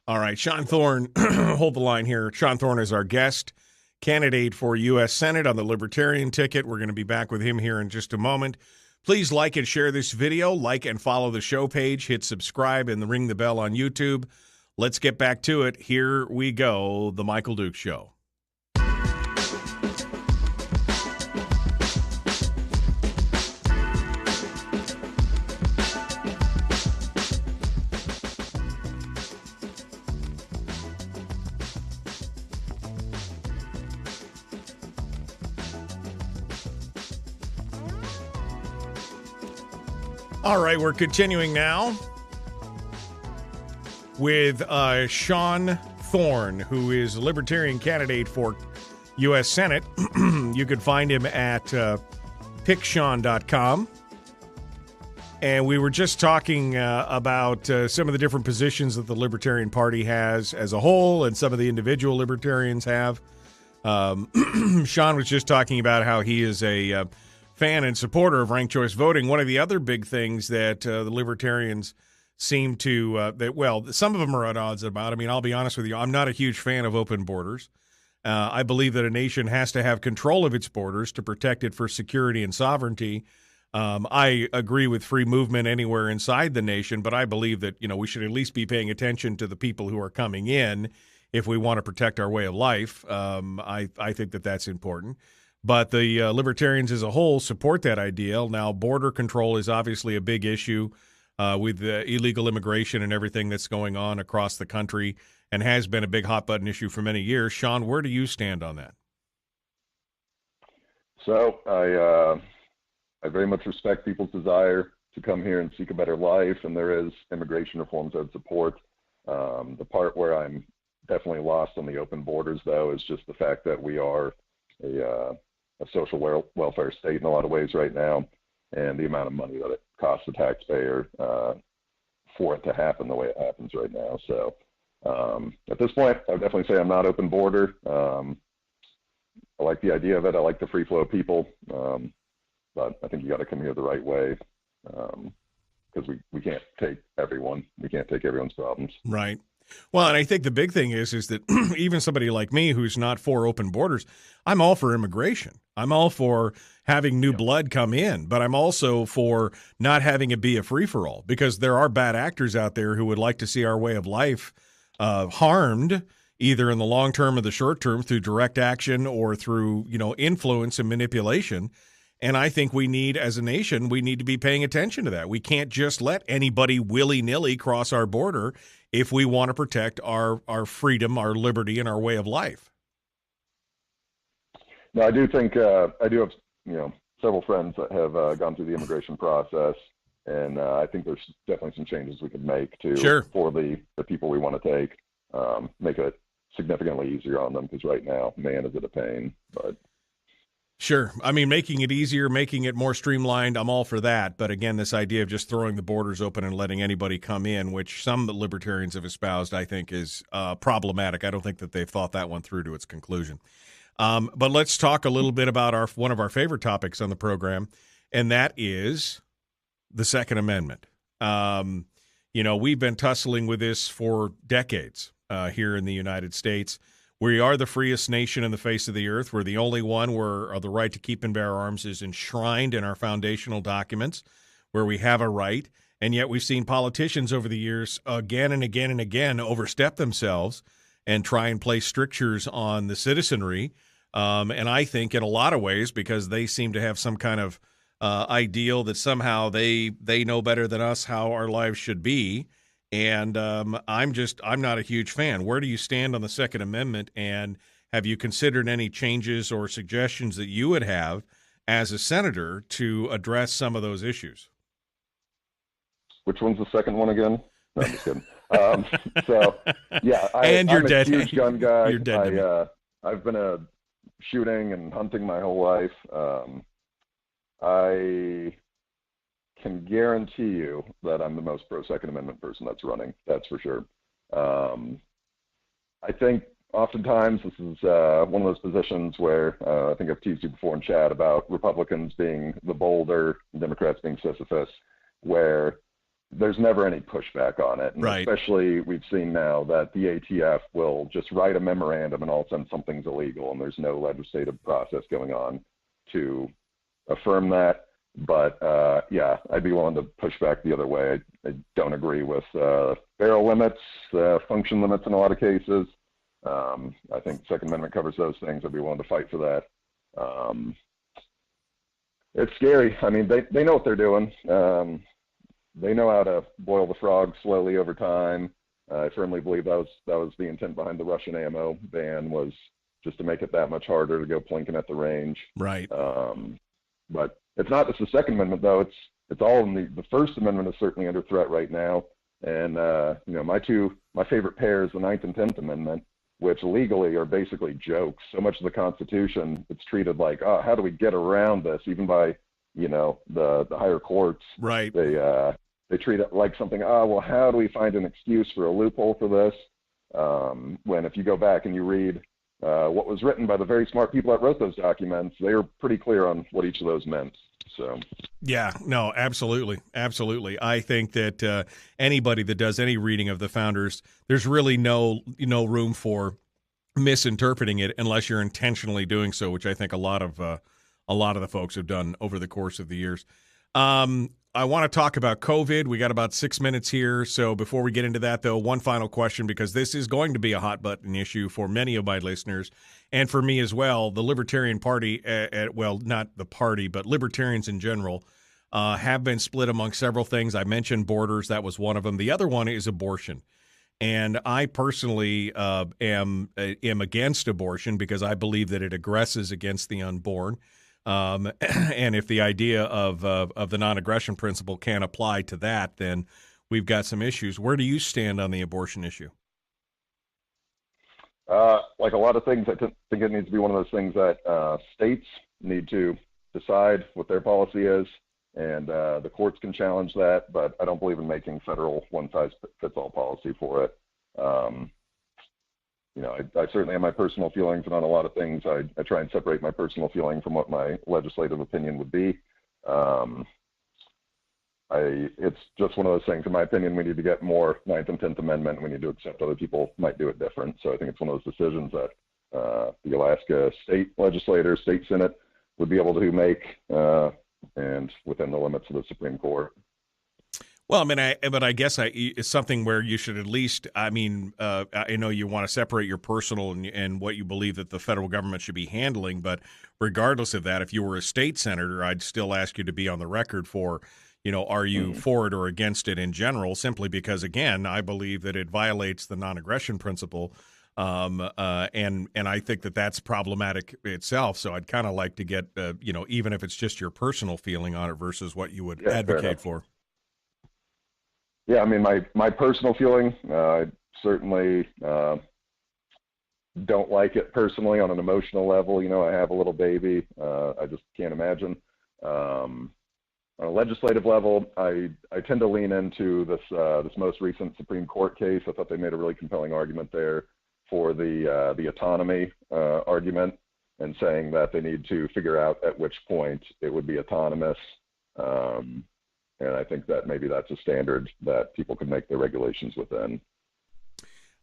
All right, Sean Thorne, hold the line here. Sean Thorne is our guest, candidate for U.S. Senate on the Libertarian ticket. We're going to be back with him here in just a moment. Please like and share this video, like and follow the show page, hit subscribe, and ring the bell on YouTube. Let's get back to it. Here we go, The Michael Duke Show. All right, we're continuing now with Sean Thorne, who is a Libertarian candidate for U.S. Senate. You can find him at picksean.com. And we were just talking about some of the different positions that the Libertarian Party has as a whole and some of the individual Libertarians have. Sean was just talking about how he is a fan and supporter of ranked choice voting. One of the other big things that the Libertarians seem to, some of them are at odds about. I mean, I'll be honest with you, I'm not a huge fan of open borders. I believe that a nation has to have control of its borders to protect it for security and sovereignty. I agree with free movement anywhere inside the nation, but I believe that, we should at least be paying attention to the people who are coming in if we want to protect our way of life. I think that that's important. But the Libertarians as a whole support that ideal. Now, border control is obviously a big issue with illegal immigration and everything that's going on across the country and has been a big hot-button issue for many years. Sean, where do you stand on that? So I very much respect people's desire to come here and seek a better life, and there is immigration reforms I would support. The part where I'm definitely lost on the open borders, though, is just the fact that we are a social welfare state in a lot of ways right now, and the amount of money that it costs the taxpayer for it to happen the way it happens right now. So at this point, I would definitely say I'm not open border. I like the idea of it. I like the free flow of people, but I think you got to come here the right way because we can't take everyone. We can't take everyone's problems. Right. Well, and I think the big thing is that even somebody like me who's not for open borders, I'm all for immigration. I'm all for having new blood come in, but I'm also for not having it be a free-for-all because there are bad actors out there who would like to see our way of life harmed, either in the long term or the short term through direct action or through, influence and manipulation. And I think we need, as a nation, we need to be paying attention to that. We can't just let anybody willy-nilly cross our border if we want to protect our freedom, our liberty, and our way of life. No, I do think I do have several friends that have gone through the immigration process, And I think there's definitely some changes we could make to Sure. for the people we want to take, make it significantly easier on them, because right now, man, is it a pain. But Sure. I mean, making it easier, making it more streamlined, I'm all for that. But again, this idea of just throwing the borders open and letting anybody come in, which some libertarians have espoused, I think is problematic. I don't think that they've thought that one through to its conclusion. But let's talk a little bit about one of our favorite topics on the program, and that is the Second Amendment. We've been tussling with this for decades here in the United States. We are the freest nation in the face of the earth. We're the only one where the right to keep and bear arms is enshrined in our foundational documents, where we have a right. And yet we've seen politicians over the years again and again and again overstep themselves and try and place strictures on the citizenry. And I think in a lot of ways, because they seem to have some kind of ideal that somehow they know better than us how our lives should be. And I'm not a huge fan. Where do you stand on the Second Amendment? And have you considered any changes or suggestions that you would have as a senator to address some of those issues? which one's the second one again? No, I'm just kidding. Yeah, I'm a huge gun guy. You're dead. I've been shooting and hunting my whole life. I can guarantee you that I'm the most pro-Second Amendment person that's running. That's for sure. I think oftentimes this is one of those positions where I think I've teased you before in chat about Republicans being the bolder, Democrats being Sisyphus, where there's never any pushback on it. And right. Especially we've seen now that the ATF will just write a memorandum and all of a sudden something's illegal and there's no legislative process going on to affirm that. But yeah, I'd be willing to push back the other way. I don't agree with barrel limits, function limits in a lot of cases. I think Second Amendment covers those things. I'd be willing to fight for that. It's scary. I mean, they know what they're doing. They know how to boil the frog slowly over time. I firmly believe that was the intent behind the Russian ammo ban, was just to make it that much harder to go plinking at the range. Right. But it's not just the Second Amendment, though. It's all in the First Amendment is certainly under threat right now. And, my favorite pair is the Ninth and 10th Amendment, which legally are basically jokes. So much of the Constitution, it's treated like, oh, how do we get around this? Even by, the higher courts. Right. They treat it like something, well, how do we find an excuse for a loophole for this? When if you go back and you read what was written by the very smart people that wrote those documents, they were pretty clear on what each of those meant. So, yeah, no, absolutely. Absolutely. I think that anybody that does any reading of the founders, there's really no room for misinterpreting it unless you're intentionally doing so, which I think a lot of the folks have done over the course of the years. I want to talk about COVID. We got about 6 minutes here. So before we get into that, though, one final question, because this is going to be a hot button issue for many of my listeners and for me as well. The Libertarian Party, well, not the party, but libertarians in general, have been split among several things. I mentioned borders. That was one of them. The other one is abortion. And I personally am against abortion because I believe that it aggresses against the unborn. And if the idea of the non-aggression principle can't apply to that, then we've got some issues. Where do you stand on the abortion issue? Like a lot of things, I think it needs to be one of those things that states need to decide what their policy is, and the courts can challenge that, but I don't believe in making federal one-size-fits-all policy for it. I certainly have my personal feelings, and on a lot of things, I try and separate my personal feeling from what my legislative opinion would be. It's just one of those things. In my opinion, we need to get more Ninth and 10th Amendment. We need to accept other people might do it different. So I think it's one of those decisions that the Alaska state legislature, state senate would be able to make, and within the limits of the Supreme Court. Well, I guess it's something where you should at least, I know you want to separate your personal and what you believe that the federal government should be handling, but regardless of that, if you were a state senator, I'd still ask you to be on the record for, are you for it or against it in general, simply because, again, I believe that it violates the non-aggression principle, and I think that that's problematic itself, so I'd kind of like to get, even if it's just your personal feeling on it versus what you would advocate for. Yeah, I mean, my personal feeling, I certainly don't like it personally on an emotional level. You know, I have a little baby. I just can't imagine. On a legislative level, I tend to lean into this most recent Supreme Court case. I thought they made a really compelling argument there for the autonomy argument, and saying that they need to figure out at which point it would be autonomous. And I think that maybe that's a standard that people can make their regulations within.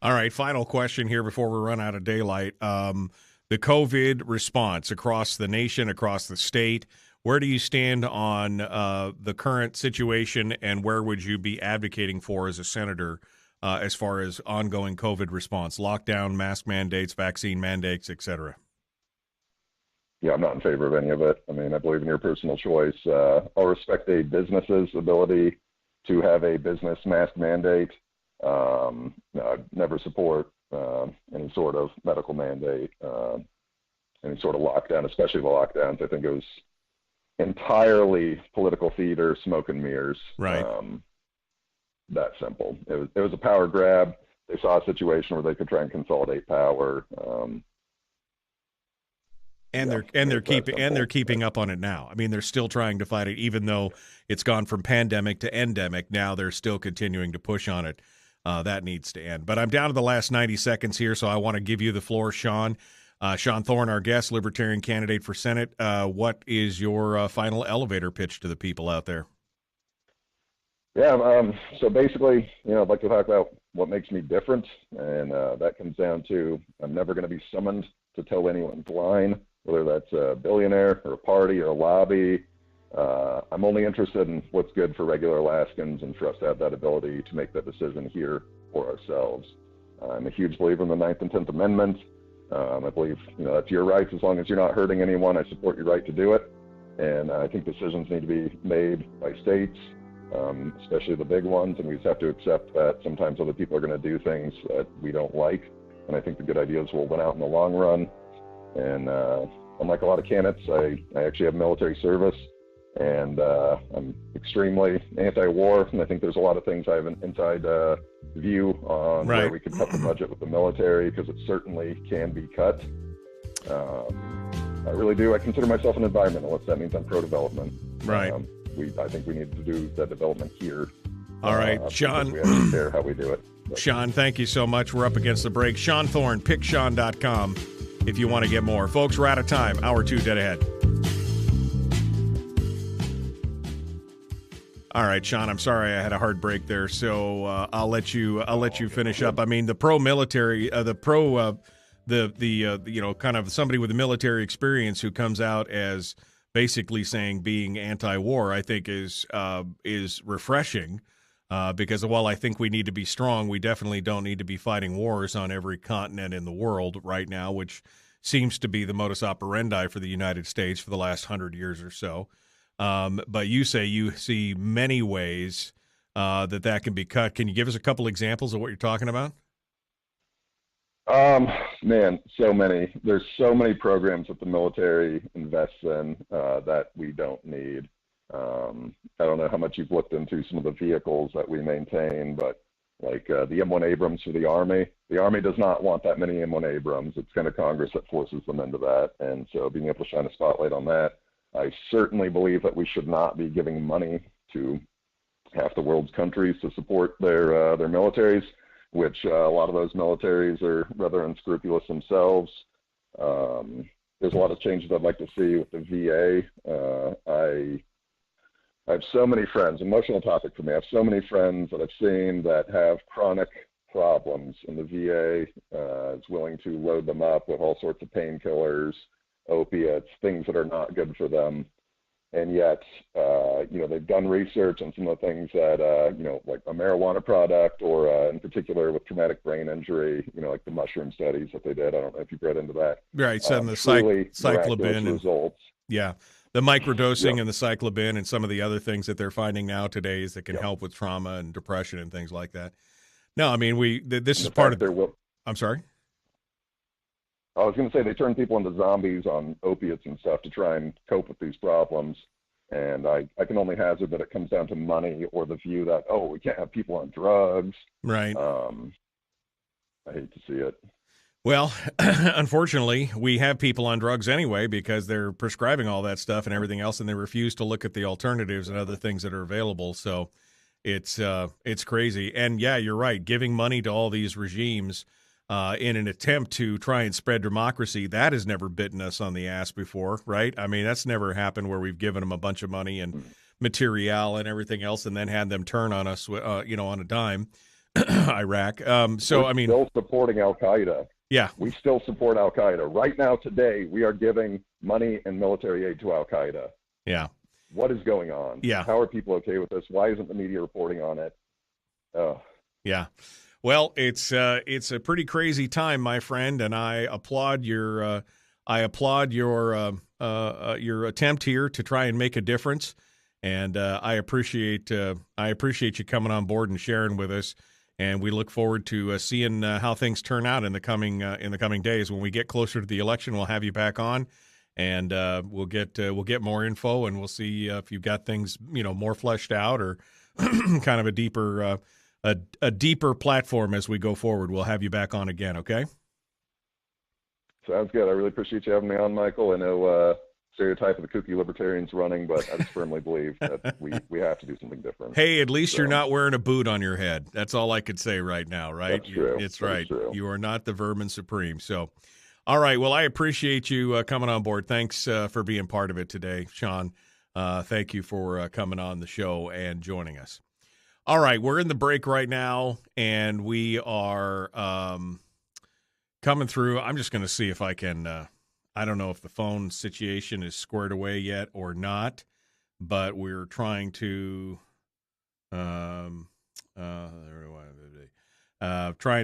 All right, final question here before we run out of daylight. The COVID response across the nation, across the state, where do you stand on the current situation, and where would you be advocating for as a senator as far as ongoing COVID response, lockdown, mask mandates, vaccine mandates, et cetera? Yeah, I'm not in favor of any of it. I mean, I believe in your personal choice. I'll respect a business's ability to have a business mask mandate. I'd never support any sort of medical mandate, any sort of lockdown, especially the lockdowns. I think it was entirely political theater, smoke and mirrors. Right. That simple. It was a power grab. They saw a situation where they could try and consolidate power. They're keeping up on it now. I mean, they're still trying to fight it, even though it's gone from pandemic to endemic. Now they're still continuing to push on it. That needs to end. But I'm down to the last 90 seconds here, so I want to give you the floor, Sean. Sean Thorne, our guest, Libertarian candidate for Senate. What is your final elevator pitch to the people out there? Yeah, so basically, I'd like to talk about what makes me different, and that comes down to I'm never going to be summoned to toe anyone's line, whether that's a billionaire or a party or a lobby. I'm only interested in what's good for regular Alaskans and for us to have that ability to make that decision here for ourselves. I'm a huge believer in the 9th and 10th Amendment. I believe, that's your rights as long as you're not hurting anyone. I support your right to do it. And I think decisions need to be made by states, especially the big ones. And we just have to accept that sometimes other people are going to do things that we don't like. And I think the good ideas will win out in the long run. And unlike a lot of candidates, I actually have military service. And I'm extremely anti-war, and I think there's a lot of things I have an inside view on where we could cut the budget with the military, because it certainly can be cut. I really do. I consider myself an environmentalist. That means I'm pro-development. Right. I think we need to do that development here. All right, Sean. We have to care how we do it. But. Sean, thank you so much. We're up against the break. Sean Thorne, picksean.com if you want to get more. Folks, we're out of time. Hour 2 dead ahead. All right, Sean, I'm sorry I had a hard break there, so I'll let you finish up. I mean, the pro-military, kind of somebody with a military experience who comes out as basically saying being anti-war, I think is refreshing, because while I think we need to be strong, we definitely don't need to be fighting wars on every continent in the world right now, which seems to be the modus operandi for the United States for the last 100 years or so. But you say you see many ways that can be cut. Can you give us a couple examples of what you're talking about? Man, so many. There's so many programs that the military invests in that we don't need. I don't know how much you've looked into some of the vehicles that we maintain, but like the M1 Abrams for the Army does not want that many M1 Abrams. It's kind of Congress that forces them into that. And so being able to shine a spotlight on that. I certainly believe that we should not be giving money to half the world's countries to support their militaries, which a lot of those militaries are rather unscrupulous themselves. There's a lot of changes I'd like to see with the VA. I have so many friends, emotional topic for me. I have so many friends that I've seen that have chronic problems, and the VA is willing to load them up with all sorts of painkillers, opiates, things that are not good for them. And yet, they've done research on some of the things that, like a marijuana product or in particular with traumatic brain injury, like the mushroom studies that they did. I don't know if you've read into that. Right, so the cyclobin. Results. Yeah, the microdosing and the cyclobin and some of the other things that they're finding nowadays that can help with trauma and depression and things like that. No, I mean, this is part of I'm sorry? I was going to say they turn people into zombies on opiates and stuff to try and cope with these problems. And I can only hazard that it comes down to money or the view that, oh, we can't have people on drugs. Right. I hate to see it. Well, unfortunately, we have people on drugs anyway because they're prescribing all that stuff and everything else, and they refuse to look at the alternatives and other things that are available. So it's crazy. And yeah, you're right. Giving money to all these regimes in an attempt to try and spread democracy, that has never bitten us on the ass before, right? I mean, that's never happened where we've given them a bunch of money and material and everything else and then had them turn on us, on a dime. Iraq. We're still supporting Al-Qaeda. Yeah. We still support Al-Qaeda. Right now, today, we are giving money and military aid to Al-Qaeda. Yeah. What is going on? Yeah. How are people okay with this? Why isn't the media reporting on it? Yeah. Well, it's a pretty crazy time, my friend, and I applaud your attempt here to try and make a difference. And I appreciate you coming on board and sharing with us. And we look forward to seeing how things turn out in the coming days. When we get closer to the election, we'll have you back on, and we'll get more info, and we'll see if you've got things more fleshed out or kind of a deeper platform as we go forward. We'll have you back on again. Okay. Sounds good. I really appreciate you having me on, Michael. I know stereotype of the kooky libertarians running, but I just firmly believe that we have to do something different. Hey, at least you're not wearing a boot on your head. That's all I could say right now, right? That's true. It's right. You are not the vermin supreme. So, all right. Well, I appreciate you coming on board. Thanks for being part of it today, Sean. Thank you for coming on the show and joining us. All right. We're in the break right now, and we are coming through. I'm just going to see if I can I don't know if the phone situation is squared away yet or not, but we're trying to trying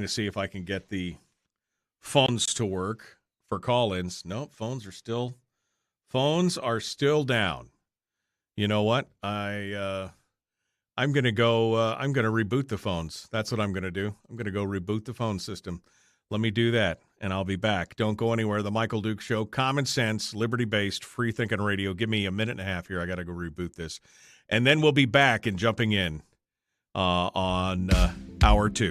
to see if I can get the phones to work for call-ins. Nope, phones are still down. You know what? I'm going to reboot the phones. That's what I'm going to do. I'm going to go reboot the phone system. Let me do that, and I'll be back. Don't go anywhere. The Michael Duke Show, common sense, liberty-based, free-thinking radio. Give me a minute and a half here. I got to go reboot this. And then we'll be back and jumping in on hour 2.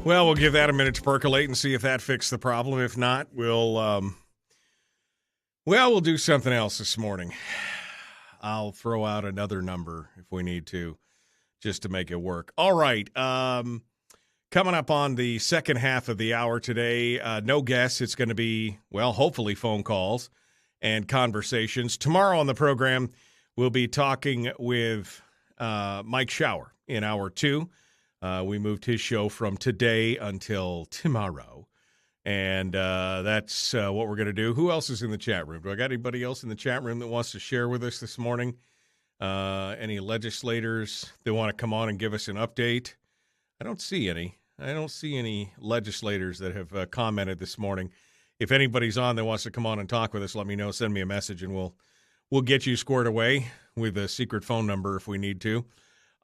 Well, we'll give that a minute to percolate and see if that fixed the problem. If not, we'll do something else this morning. I'll throw out another number if we need to, just to make it work. All right. Coming up on the second half of the hour today, no guests. It's going to be, well, hopefully phone calls and conversations. Tomorrow on the program, we'll be talking with Mike Shower in hour 2. We moved his show from today until tomorrow, and that's what we're going to do. Who else is in the chat room? Do I got anybody else in the chat room that wants to share with us this morning? Any legislators that want to come on and give us an update? I don't see any. I don't see any legislators that have commented this morning. If anybody's on that wants to come on and talk with us, let me know. Send me a message, and we'll get you squared away with a secret phone number if we need to.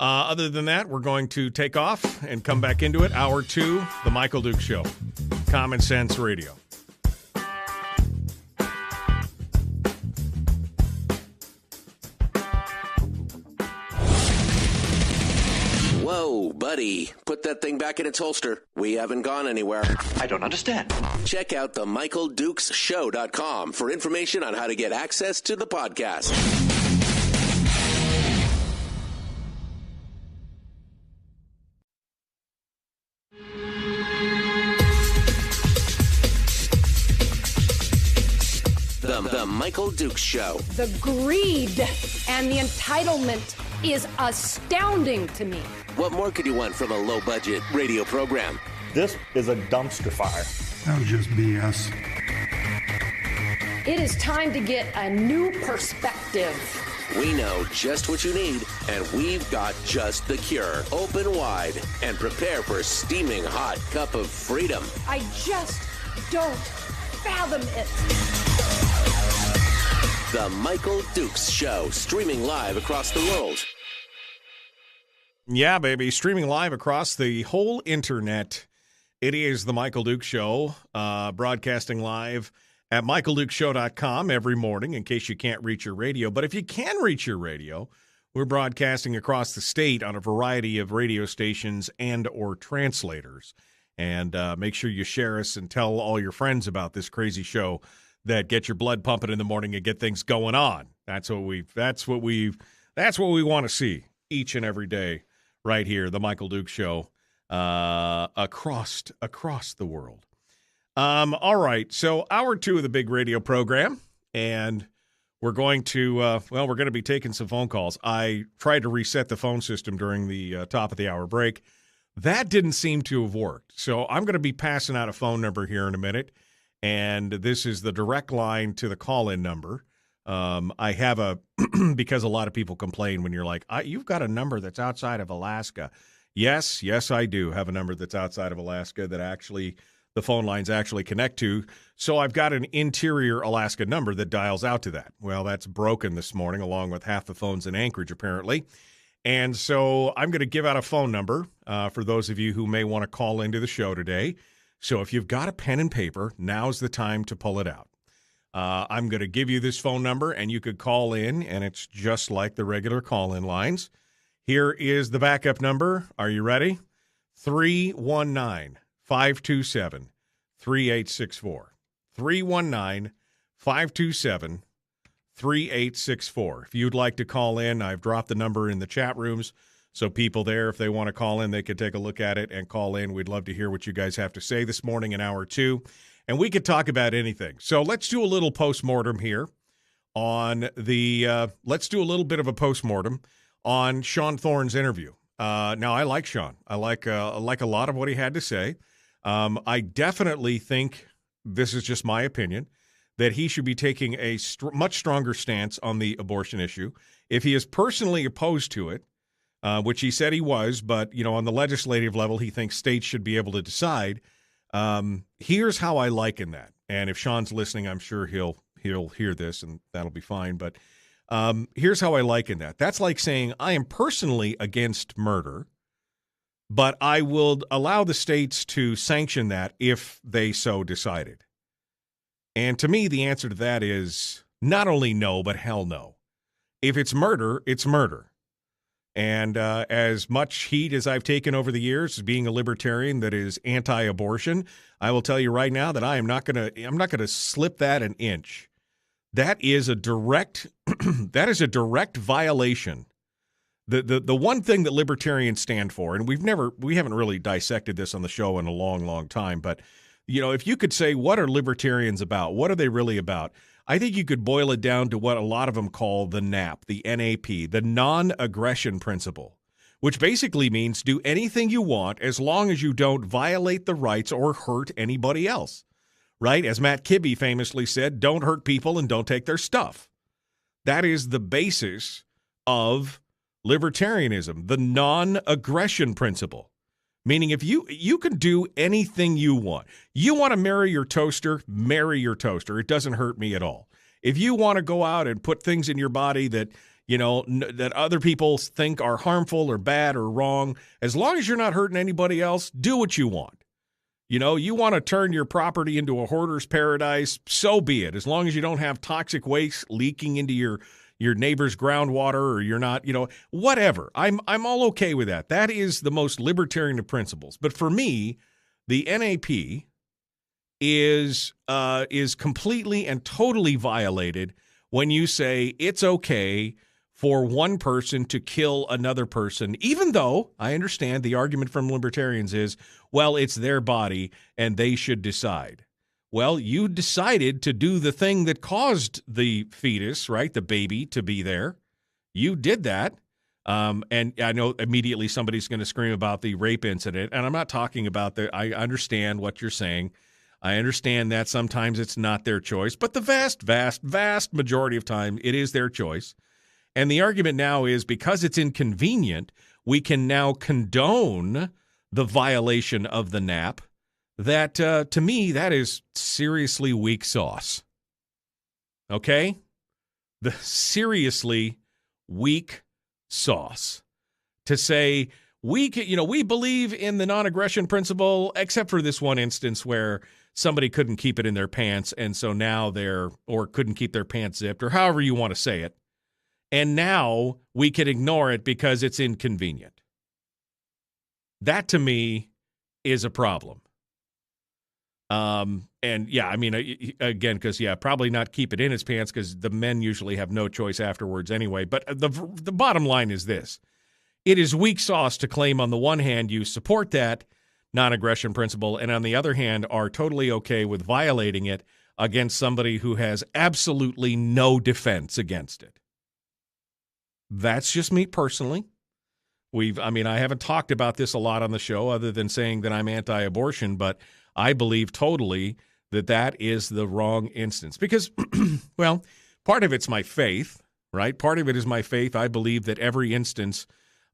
Other than that, we're going to take off and come back into it. Hour 2, The Michael Duke Show. Common Sense Radio. Whoa, buddy. Put that thing back in its holster. We haven't gone anywhere. I don't understand. Check out themichaeldukesshow.com for information on how to get access to the podcast. The Michael Dukes Show. The greed and the entitlement is astounding to me. What more could you want from a low-budget radio program? This is a dumpster fire. That was just BS. It is time to get a new perspective. We know just what you need, and we've got just the cure. Open wide and prepare for a steaming hot cup of freedom. I just don't fathom it. The Michael Dukes Show, streaming live across the world. Yeah, baby, streaming live across the whole internet. It is The Michael Duke Show, broadcasting live at michaeldukeshow.com every morning in case you can't reach your radio. But if you can reach your radio, we're broadcasting across the state on a variety of radio stations and or translators. And make sure you share us and tell all your friends about this crazy show that get your blood pumping in the morning and get things going on. That's what we want to see each and every day right here, the Michael Duke Show, across the world. All right, so hour 2 of the big radio program, and we're going to we're going to be taking some phone calls. I tried to reset the phone system during the top of the hour break. That didn't seem to have worked. So I'm going to be passing out a phone number here in a minute, and this is the direct line to the call-in number. I have because a lot of people complain when you're like, you've got a number that's outside of Alaska. Yes, I do have a number that's outside of Alaska that actually the phone lines actually connect to. So I've got an interior Alaska number that dials out to that. Well, that's broken this morning, along with half the phones in Anchorage, apparently. And so I'm going to give out a phone number for those of you who may want to call into the show today. So if you've got a pen and paper, now's the time to pull it out. I'm going to give you this phone number, and you could call in, and it's just like the regular call-in lines. Here is the backup number. Are you ready? 319-527-3864. 319-527-3864. If you'd like to call in, I've dropped the number in the chat rooms, so people there, if they want to call in, they can take a look at it and call in. We'd love to hear what you guys have to say this morning in hour 2, and we could talk about anything. So let's do a little postmortem here on let's do a little bit of a postmortem on Sean Thorne's interview. Now, I like Sean. I like a lot of what he had to say. I definitely think, this is just my opinion, that he should be taking a much stronger stance on the abortion issue. If he is personally opposed to it, which he said he was, but on the legislative level, he thinks states should be able to decide. Here's how I liken that. And if Sean's listening, I'm sure he'll hear this, and that'll be fine. But here's how I liken that. That's like saying I am personally against murder, but I will allow the states to sanction that if they so decided. And to me, the answer to that is not only no, but hell no. If it's murder, it's murder. And as much heat as I've taken over the years, being a libertarian that is anti-abortion, I will tell you right now that I'm not going to slip that an inch. That is a direct violation. The one thing that libertarians stand for, and we haven't really dissected this on the show in a long, long time, but if you could say, what are libertarians about? What are they really about? I think you could boil it down to what a lot of them call the NAP, the NAP, the non-aggression principle, which basically means do anything you want as long as you don't violate the rights or hurt anybody else, right? As Matt Kibbe famously said, don't hurt people and don't take their stuff. That is the basis of libertarianism, the non-aggression principle. Meaning if you can do anything you want. You want to marry your toaster, marry your toaster. It doesn't hurt me at all. If you want to go out and put things in your body that, that other people think are harmful or bad or wrong. As long as you're not hurting anybody else, do what you want. You want to turn your property into a hoarder's paradise, so be it. As long as you don't have toxic waste leaking into your neighbor's groundwater, or you're not, whatever. I'm all okay with that. That is the most libertarian of principles. But for me, the NAP is completely and totally violated when you say it's okay for one person to kill another person, even though I understand the argument from libertarians is, well, it's their body and they should decide. Well, you decided to do the thing that caused the fetus, right, the baby, to be there. You did that. And I know immediately somebody's going to scream about the rape incident, and I'm not talking about I understand what you're saying. I understand that sometimes it's not their choice, but the vast, vast, vast majority of time it is their choice. And the argument now is because it's inconvenient, we can now condone the violation of the NAP. That, to me, that is seriously weak sauce. Okay? The seriously weak sauce. To say, we believe in the non-aggression principle, except for this one instance where somebody couldn't keep it in their pants, and so now or couldn't keep their pants zipped, or however you want to say it. And now we can ignore it because it's inconvenient. That, to me, is a problem. And yeah, I mean, again, because probably not keep it in his pants because the men usually have no choice afterwards anyway. But the bottom line is this. It is weak sauce to claim on the one hand you support that non-aggression principle, and on the other hand are totally okay with violating it against somebody who has absolutely no defense against it. That's just me personally. I haven't talked about this a lot on the show other than saying that I'm anti-abortion, but I believe totally that is the wrong instance because, well, part of it's my faith, right? Part of it is my faith. I believe that every instance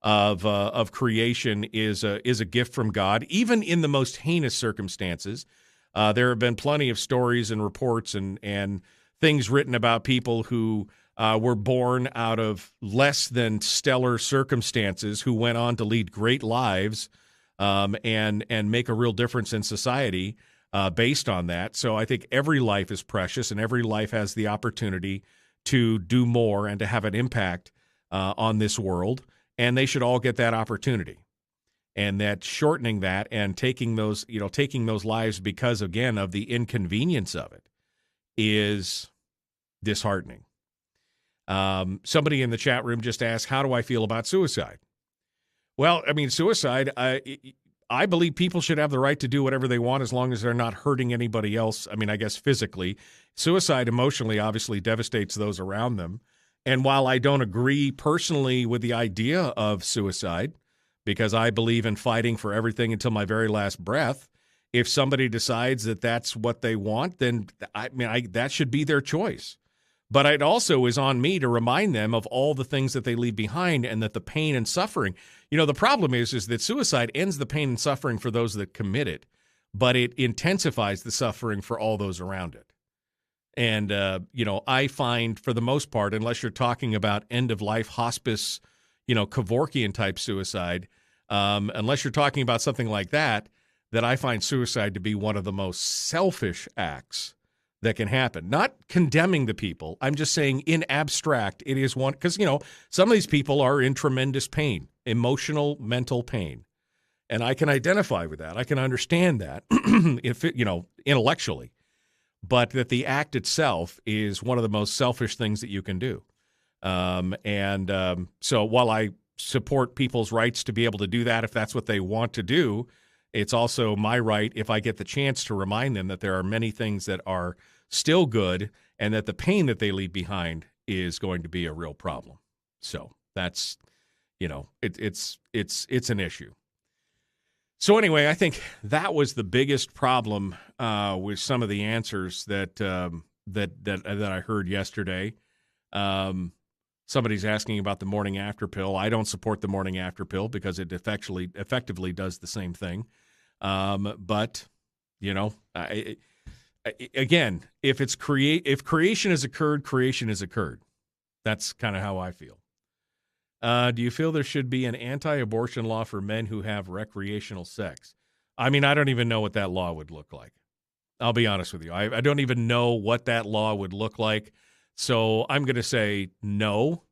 of creation is a gift from God, even in the most heinous circumstances. There have been plenty of stories and reports and things written about people who were born out of less than stellar circumstances, who went on to lead great lives and make a real difference in society based on that. So I think every life is precious, and every life has the opportunity to do more and to have an impact on this world, and they should all get that opportunity. And that shortening that and taking those lives because, again, of the inconvenience of it is disheartening. Somebody in the chat room just asked, how do I feel about suicide? Well, I mean, suicide, I believe people should have the right to do whatever they want as long as they're not hurting anybody else. I mean, I guess physically. Suicide emotionally obviously devastates those around them. And while I don't agree personally with the idea of suicide, because I believe in fighting for everything until my very last breath, if somebody decides that that's what they want, then that should be their choice. But it also is on me to remind them of all the things that they leave behind and that the pain and suffering. The problem is that suicide ends the pain and suffering for those that commit it, but it intensifies the suffering for all those around it. And, I find for the most part, unless you're talking about end-of-life hospice, Kevorkian-type suicide, unless you're talking about something like that I find suicide to be one of the most selfish acts that can happen. Not condemning the people. I'm just saying in abstract, it is one, because, some of these people are in tremendous pain, emotional, mental pain. And I can identify with that. I can understand that, intellectually. But that the act itself is one of the most selfish things that you can do. So while I support people's rights to be able to do that if that's what they want to do, it's also my right, if I get the chance, to remind them that there are many things that are still good and that the pain that they leave behind is going to be a real problem. So that's, it's an issue. So anyway, I think that was the biggest problem with some of the answers that I heard yesterday. Somebody's asking about the morning after pill. I don't support the morning after pill because it effectively does the same thing. But again, if creation has occurred, creation has occurred. That's kind of how I feel. Do you feel there should be an anti-abortion law for men who have recreational sex? I mean, I don't even know what that law would look like. I'll be honest with you. I don't even know what that law would look like. So I'm going to say no.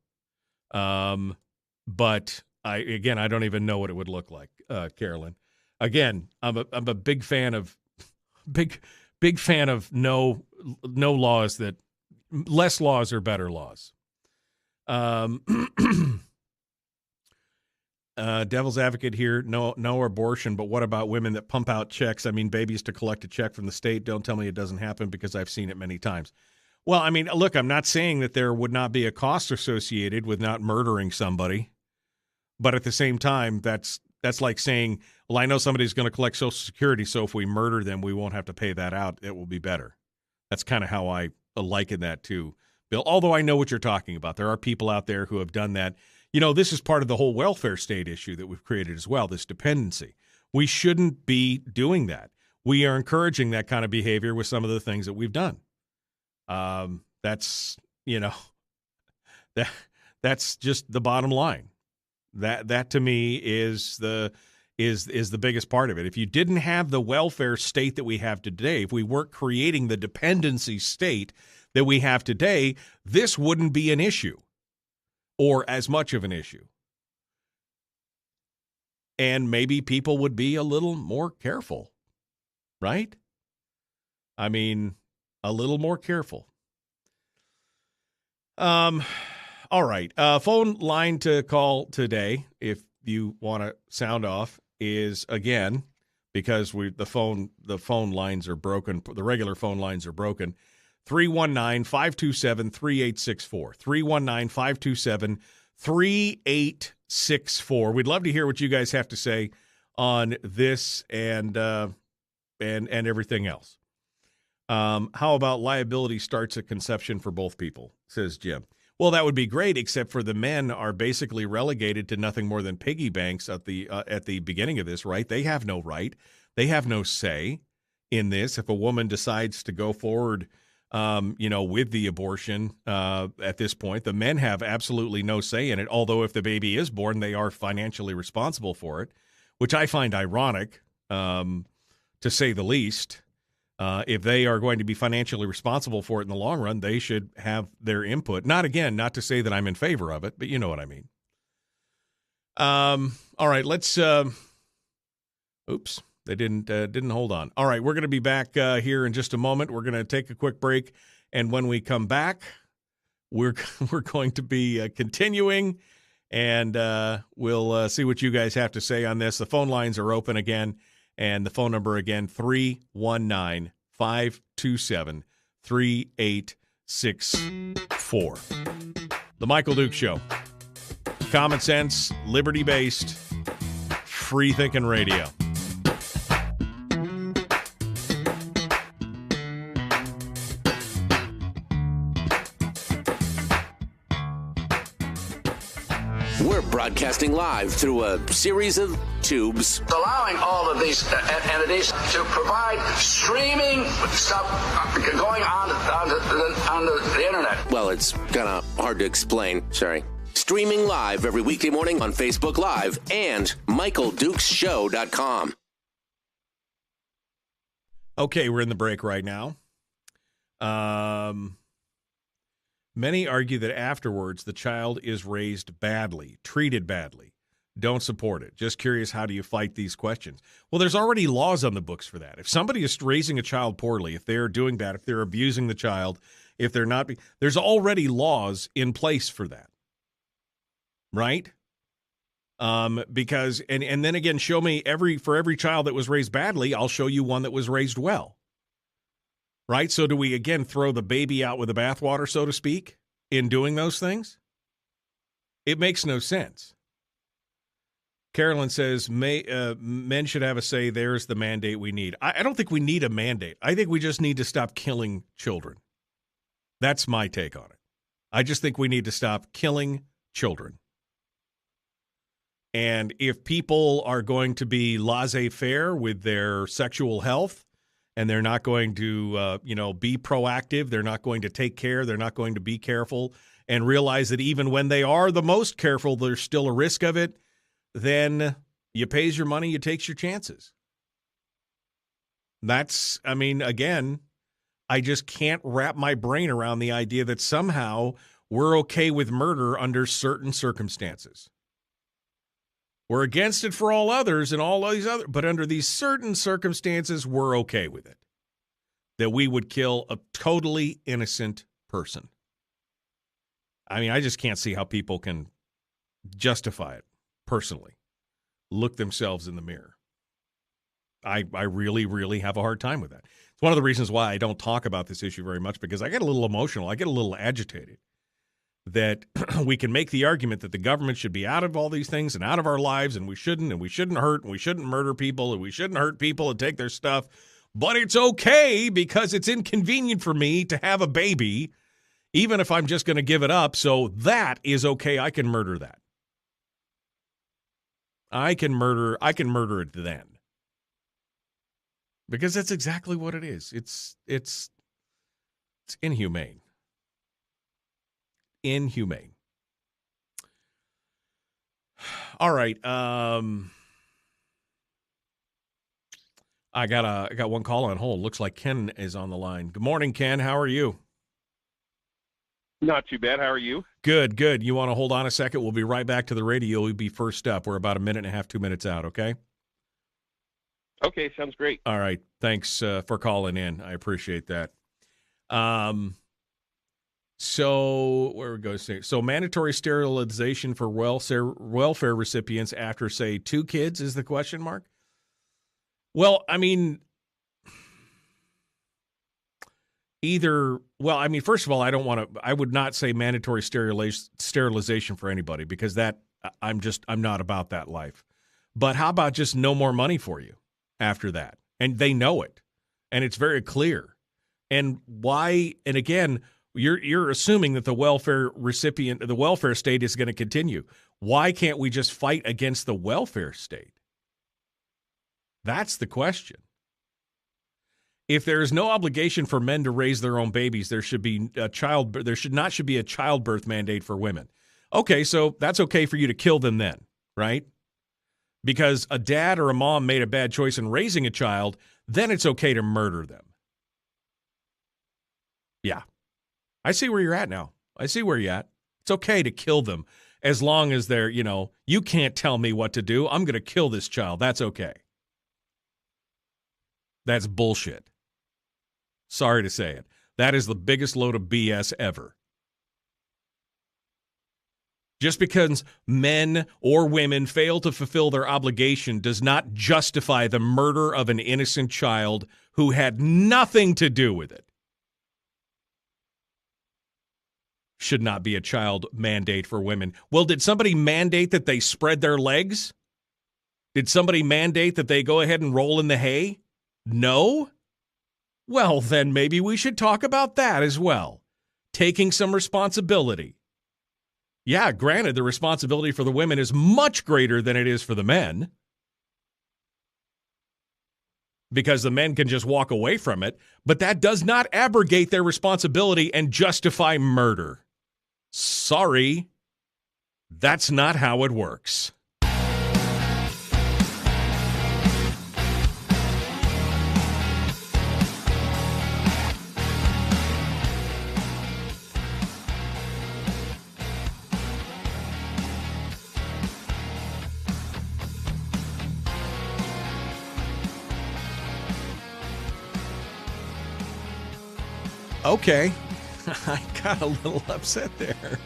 But I don't even know what it would look like, Carolyn. Again, I'm a big fan of no laws that less laws are better laws. Devil's advocate here, no abortion, but what about women that pump out checks? I mean, babies to collect a check from the state. Don't tell me it doesn't happen because I've seen it many times. Well, I mean, look, I'm not saying that there would not be a cost associated with not murdering somebody, but at the same time, that's like saying, well, I know somebody's going to collect Social Security, so if we murder them, we won't have to pay that out. It will be better. That's kind of how I liken that too, Bill, although I know what you're talking about. There are people out there who have done that. You know, this is part of the whole welfare state issue that we've created as well, this dependency. We shouldn't be doing that. We are encouraging that kind of behavior with some of the things that we've done. That's, you know, that's just the bottom line. That to me is the biggest part of it. If you didn't have the welfare state that we have today, if we weren't creating the dependency state that we have today, this wouldn't be an issue or as much of an issue. And maybe people would be a little more careful, right? I mean, a little more careful. All right. Phone line to call today, if you want to sound off, is again, because the phone lines are broken. The regular phone lines are broken. 319-527-3864. 319-527-3864. We'd love to hear what you guys have to say on this and everything else. How about liability starts at conception for both people, says Jim. Well, that would be great, except for the men are basically relegated to nothing more than piggy banks at the beginning of this, right? They have no right. They have no say in this. If a woman decides to go forward, with the abortion at this point, the men have absolutely no say in it. Although if the baby is born, they are financially responsible for it, which I find ironic, to say the least. If they are going to be financially responsible for it in the long run, they should have their input. Not to say that I'm in favor of it, but you know what I mean. All right, let's. Oops, they didn't hold on. All right, we're going to be back here in just a moment. We're going to take a quick break, and when we come back, we're going to be continuing, and we'll see what you guys have to say on this. The phone lines are open again. And the phone number again, 319-527-3864. The Michael Duke Show. Common sense, liberty-based, free-thinking radio. We're broadcasting live through a series of tubes. Allowing all of these entities to provide streaming stuff going on the internet. Well, it's kind of hard to explain. Sorry. Streaming live every weekday morning on Facebook Live and MichaelDukesShow.com. Okay, we're in the break right now. Many argue that afterwards the child is raised badly, treated badly. Don't support it. Just curious, how do you fight these questions? Well, there's already laws on the books for that. If somebody is raising a child poorly, if they're doing bad, if they're abusing the child, if they're not, there's already laws in place for that. Right? Because, and then again, show me for every child that was raised badly, I'll show you one that was raised well. Right? So do we, again, throw the baby out with the bathwater, so to speak, in doing those things? It makes no sense. Carolyn says, men should have a say. There's the mandate we need. I don't think we need a mandate. I think we just need to stop killing children. That's my take on it. I just think we need to stop killing children. And if people are going to be laissez-faire with their sexual health, and they're not going to, be proactive, they're not going to take care, they're not going to be careful, and realize that even when they are the most careful, there's still a risk of it, then you pays your money, you takes your chances. That's, I mean, again, I just can't wrap my brain around the idea that somehow we're okay with murder under certain circumstances. We're against it for all others and all these other, but under these certain circumstances, we're okay with it. That we would kill a totally innocent person. I mean, I just can't see how people can justify it personally. Look themselves in the mirror. I really, really have a hard time with that. It's one of the reasons why I don't talk about this issue very much, because I get a little emotional. I get a little agitated that we can make the argument that the government should be out of all these things and out of our lives, and we shouldn't hurt, and we shouldn't murder people, and we shouldn't hurt people and take their stuff. But it's okay because it's inconvenient for me to have a baby, even if I'm just going to give it up. So that is okay. I can murder that. I can murder it then. Because that's exactly what it is. It's inhumane. Inhumane. All right. I got one call on hold. Looks like Ken is on the line. Good morning, Ken. How are you? Not too bad. How are you? Good, good. You want to hold on a second? We'll be right back to the radio. We'll be first up. We're about a minute and a half, 2 minutes out, okay? Okay, sounds great. All right. Thanks for calling in. I appreciate that. So where we go? So mandatory sterilization for welfare recipients after, say, 2 kids is the question mark? Well, I mean, first of all, I would not say mandatory sterilization for anybody, because I'm not about that life. But how about just no more money for you after that? And they know it. And it's very clear. And why? And again, you're assuming that the welfare state is going to continue. Why can't we just fight against the welfare state? That's the question. If there is no obligation for men to raise their own babies, there should be a childbirth mandate for women. Okay, so that's okay for you to kill them then, right? Because a dad or a mom made a bad choice in raising a child, then it's okay to murder them. Yeah. I see where you're at now. I see where you're at. It's okay to kill them as long as they're, you can't tell me what to do. I'm going to kill this child. That's okay. That's bullshit. Sorry to say it. That is the biggest load of BS ever. Just because men or women fail to fulfill their obligation does not justify the murder of an innocent child who had nothing to do with it. Should not be a child mandate for women. Well, did somebody mandate that they spread their legs? Did somebody mandate that they go ahead and roll in the hay? No? Well, then maybe we should talk about that as well. Taking some responsibility. Yeah, granted, the responsibility for the women is much greater than it is for the men, because the men can just walk away from it, but that does not abrogate their responsibility and justify murder. Sorry, that's not how it works. Okay. I got a little upset there.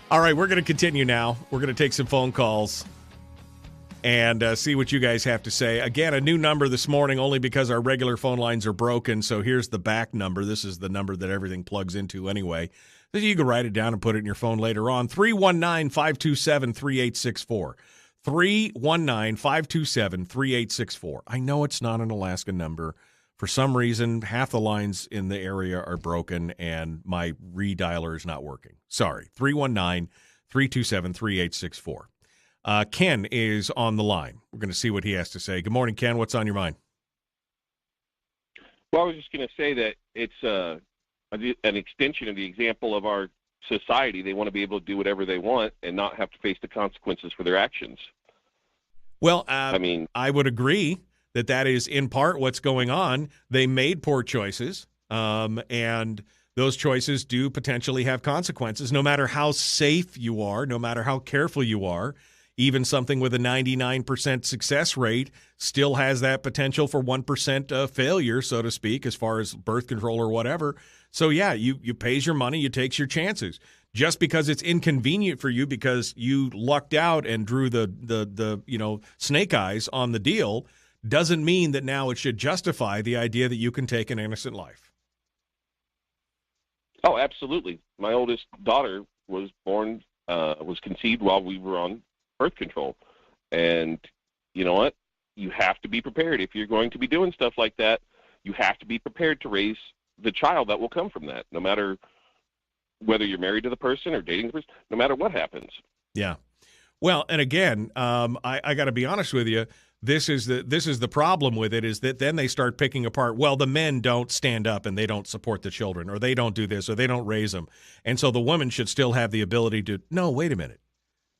All right, we're going to continue now. We're going to take some phone calls and see what you guys have to say. Again, a new number this morning only because our regular phone lines are broken. So here's the back number. This is the number that everything plugs into anyway. So you can write it down and put it in your phone later on. 319-527-3864. 319-527-3864. I know it's not an Alaska number. For some reason, half the lines in the area are broken, and my redialer is not working. Sorry. 319-327-3864. Ken is on the line. We're going to see what he has to say. Good morning, Ken. What's on your mind? Well, I was just going to say that it's an extension of the example of our society. They want to be able to do whatever they want and not have to face the consequences for their actions. Well, I would agree that is in part what's going on. They made poor choices, and those choices do potentially have consequences, no matter how safe you are, no matter how careful you are. Even something with a 99% success rate still has that potential for 1% failure, so to speak, as far as birth control or whatever. So, yeah, you pays your money, you takes your chances. Just because it's inconvenient for you because you lucked out and drew the snake eyes on the deal doesn't mean that now it should justify the idea that you can take an innocent life. Oh, absolutely. My oldest daughter was conceived while we were on birth control. And you know what? You have to be prepared. If you're going to be doing stuff like that, you have to be prepared to raise the child that will come from that, no matter whether you're married to the person or dating the person, no matter what happens. Yeah. Well, and again, I got to be honest with you. This is the problem with it, is that then they start picking apart, well, the men don't stand up and they don't support the children, or they don't do this, or they don't raise them. And so the woman should still have the ability to, no, wait a minute.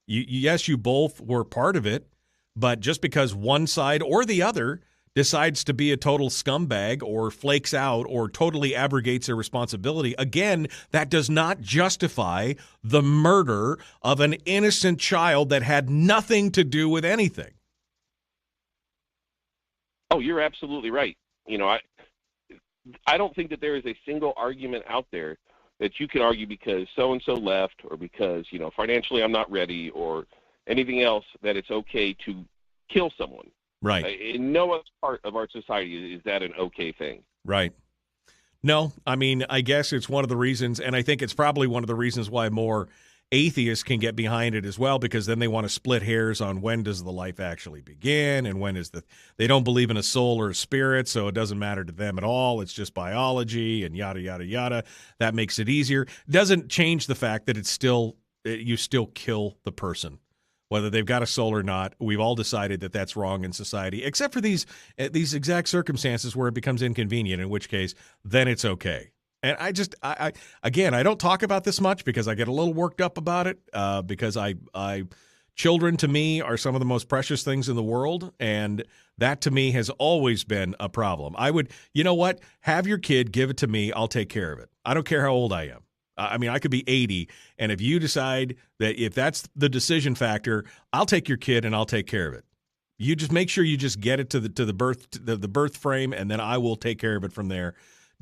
Yes, you both were part of it, but just because one side or the other decides to be a total scumbag or flakes out or totally abrogates their responsibility, again, that does not justify the murder of an innocent child that had nothing to do with anything. Oh, you're absolutely right. You know, I don't think that there is a single argument out there that you can argue because so-and-so left, or because, you know, financially I'm not ready, or anything else, that it's okay to kill someone. Right. In no other part of our society is that an okay thing. Right. No, I mean, I guess it's one of the reasons, and I think it's probably one of the reasons why more atheists can get behind it as well, because then they want to split hairs on when does the life actually begin and when is they don't believe in a soul or a spirit, so it doesn't matter to them at all. It's just biology and yada, yada, yada. That makes it easier. Doesn't change the fact that you still kill the person, whether they've got a soul or not. We've all decided that that's wrong in society, except for these exact circumstances where it becomes inconvenient, in which case then it's okay. And I don't talk about this much because I get a little worked up about it, because children to me are some of the most precious things in the world, and that to me has always been a problem. I would, you know what, have your kid, give it to me, I'll take care of it. I don't care how old I am. I mean, I could be 80, and if you decide that if that's the decision factor, I'll take your kid and I'll take care of it. You just make sure you just get it to the birth frame, and then I will take care of it from there.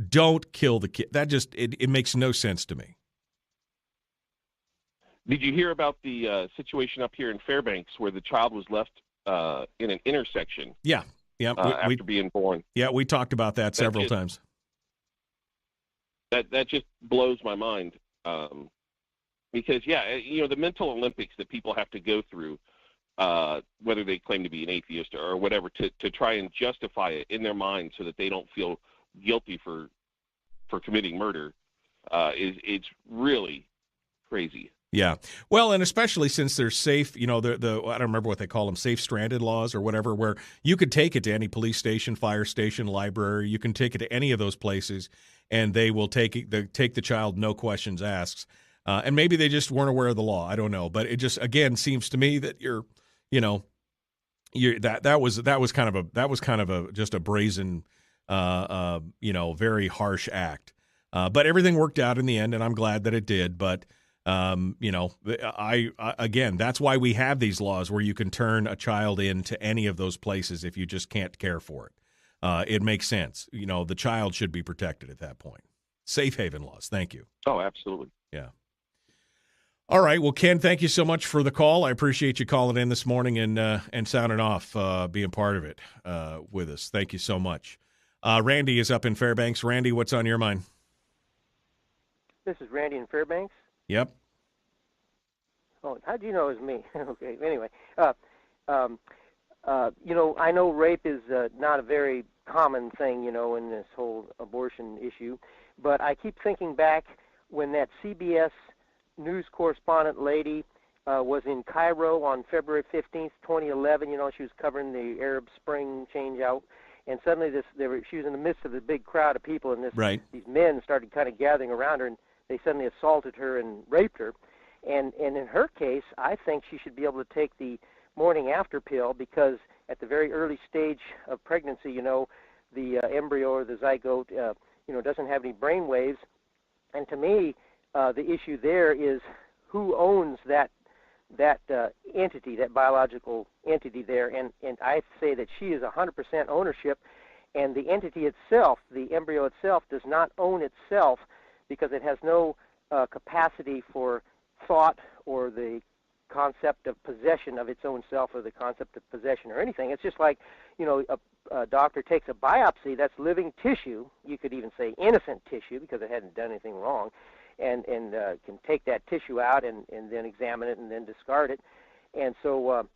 Don't kill the kid. That just it makes no sense to me. Did you hear about the situation up here in Fairbanks where the child was left in an intersection? Yeah. After being born. Yeah, we talked about that several times. That just blows my mind, because the mental Olympics that people have to go through, whether they claim to be an atheist or whatever, to try and justify it in their mind so that they don't feel guilty for committing murder, it's really crazy. Yeah. Well, and especially since they're safe, I don't remember what they call them, safe stranded laws or whatever, where you could take it to any police station, fire station, library. You can take it to any of those places, and they will take the child, no questions asked. And maybe they just weren't aware of the law. I don't know, but it just again seems to me that that was kind of just a brazen, very harsh act. But everything worked out in the end, and I'm glad that it did. But again, that's why we have these laws where you can turn a child into any of those places if you just can't care for it. It makes sense. The child should be protected at that point. Safe haven laws. Thank you. Oh, absolutely. Yeah. All right. Well, Ken, thank you so much for the call. I appreciate you calling in this morning and sounding off, being part of it with us. Thank you so much. Randy is up in Fairbanks. Randy, what's on your mind? This is Randy in Fairbanks. Yep. Oh, how do you know it was me? Okay. Anyway, I know rape is not a very common thing, in this whole abortion issue, but I keep thinking back when that CBS news correspondent lady was in Cairo on February 15th, 2011. She was covering the Arab Spring change out, and suddenly she was in the midst of a big crowd of people, and these men started kind of gathering around her, and they suddenly assaulted her and raped her. And in her case, I think she should be able to take the morning after pill, because at the very early stage of pregnancy, the embryo or the zygote, doesn't have any brain waves. And to me, the issue there is who owns that entity, that biological entity there. And I say that she is 100% ownership, and the entity itself, the embryo itself, does not own itself, because it has no capacity for thought or the concept of possession of its own self, or the concept of possession or anything. It's just like, a doctor takes a biopsy, that's living tissue, you could even say innocent tissue because it hadn't done anything wrong, and can take that tissue out and then examine it and then discard it. And so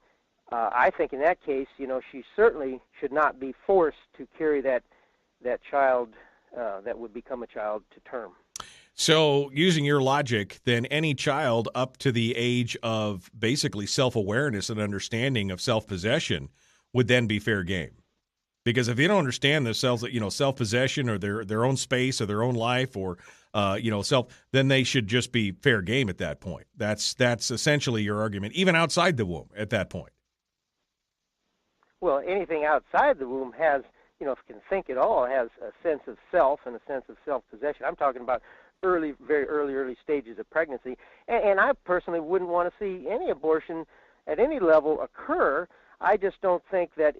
I think in that case, she certainly should not be forced to carry that child that would become a child to term. So using your logic, then any child up to the age of basically self-awareness and understanding of self-possession would then be fair game. Because if they don't understand themselves, self-possession or their own space or their own life or, then they should just be fair game at that point. That's essentially your argument, even outside the womb at that point. Well, anything outside the womb has, if it can think at all, has a sense of self and a sense of self-possession. I'm talking about very early stages of pregnancy. And I personally wouldn't want to see any abortion at any level occur. I just don't think that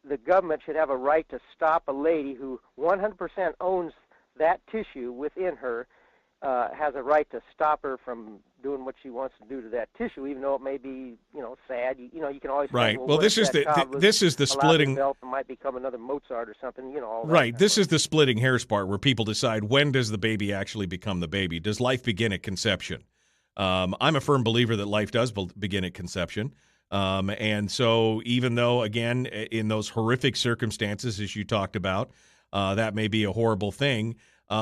the government should have a right to stop a lady who 100% owns that tissue within her, has a right to stop her from doing what she wants to do to that tissue, even though it may be, sad. You can always right. Say, well, this is the splitting. It might become another Mozart or something. All right. This is the splitting hairs part where people decide, when does the baby actually become the baby? Does life begin at conception? I'm a firm believer that life does begin at conception. And so even though, again, in those horrific circumstances, as you talked about, that may be a horrible thing,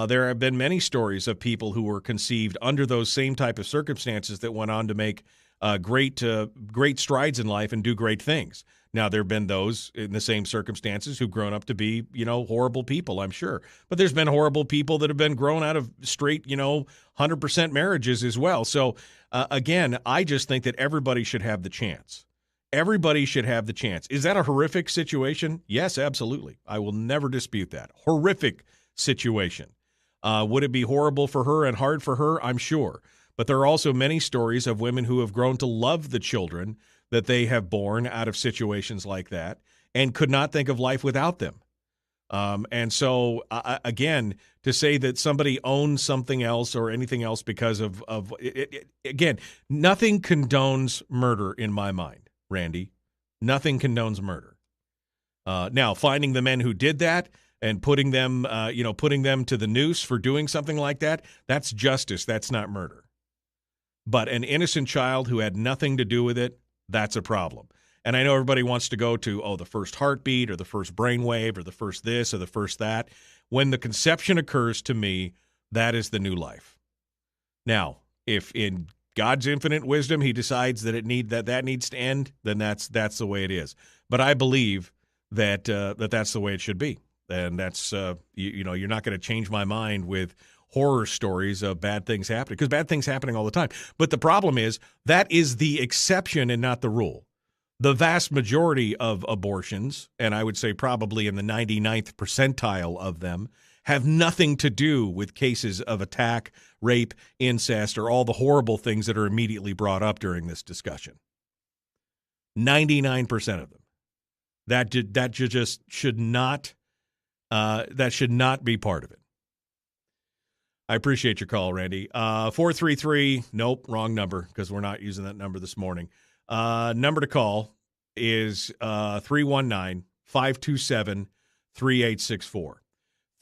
there have been many stories of people who were conceived under those same type of circumstances that went on to make great strides in life and do great things. Now, there have been those in the same circumstances who've grown up to be, horrible people, I'm sure. But there's been horrible people that have been grown out of straight, 100% marriages as well. So, again, I just think that everybody should have the chance. Everybody should have the chance. Is that a horrific situation? Yes, absolutely. I will never dispute that. Horrific situation. Would it be horrible for her and hard for her? I'm sure. But there are also many stories of women who have grown to love the children that they have born out of situations like that and could not think of life without them. And so, again, to say that somebody owns something else or anything else because of again, nothing condones murder in my mind, Randy. Nothing condones murder. Now, finding the men who did that and putting them to the noose for doing something like that, that's justice. That's not murder. But an innocent child who had nothing to do with it, that's a problem. And I know everybody wants to go to, the first heartbeat or the first brainwave or the first this or the first that. When the conception occurs, to me, that is the new life. Now, if in God's infinite wisdom he decides that that needs to end, then that's the way it is. But I believe that that's the way it should be. And that's you're not going to change my mind with horror stories of bad things happening, because bad things happening all the time. But the problem is that is the exception and not the rule. The vast majority of abortions, and I would say probably in the 99th percentile of them, have nothing to do with cases of attack, rape, incest, or all the horrible things that are immediately brought up during this discussion. 99% of them. That just should not be part of it. I appreciate your call, Randy. 433, nope, wrong number, because we're not using that number this morning. Number to call is 319-527-3864.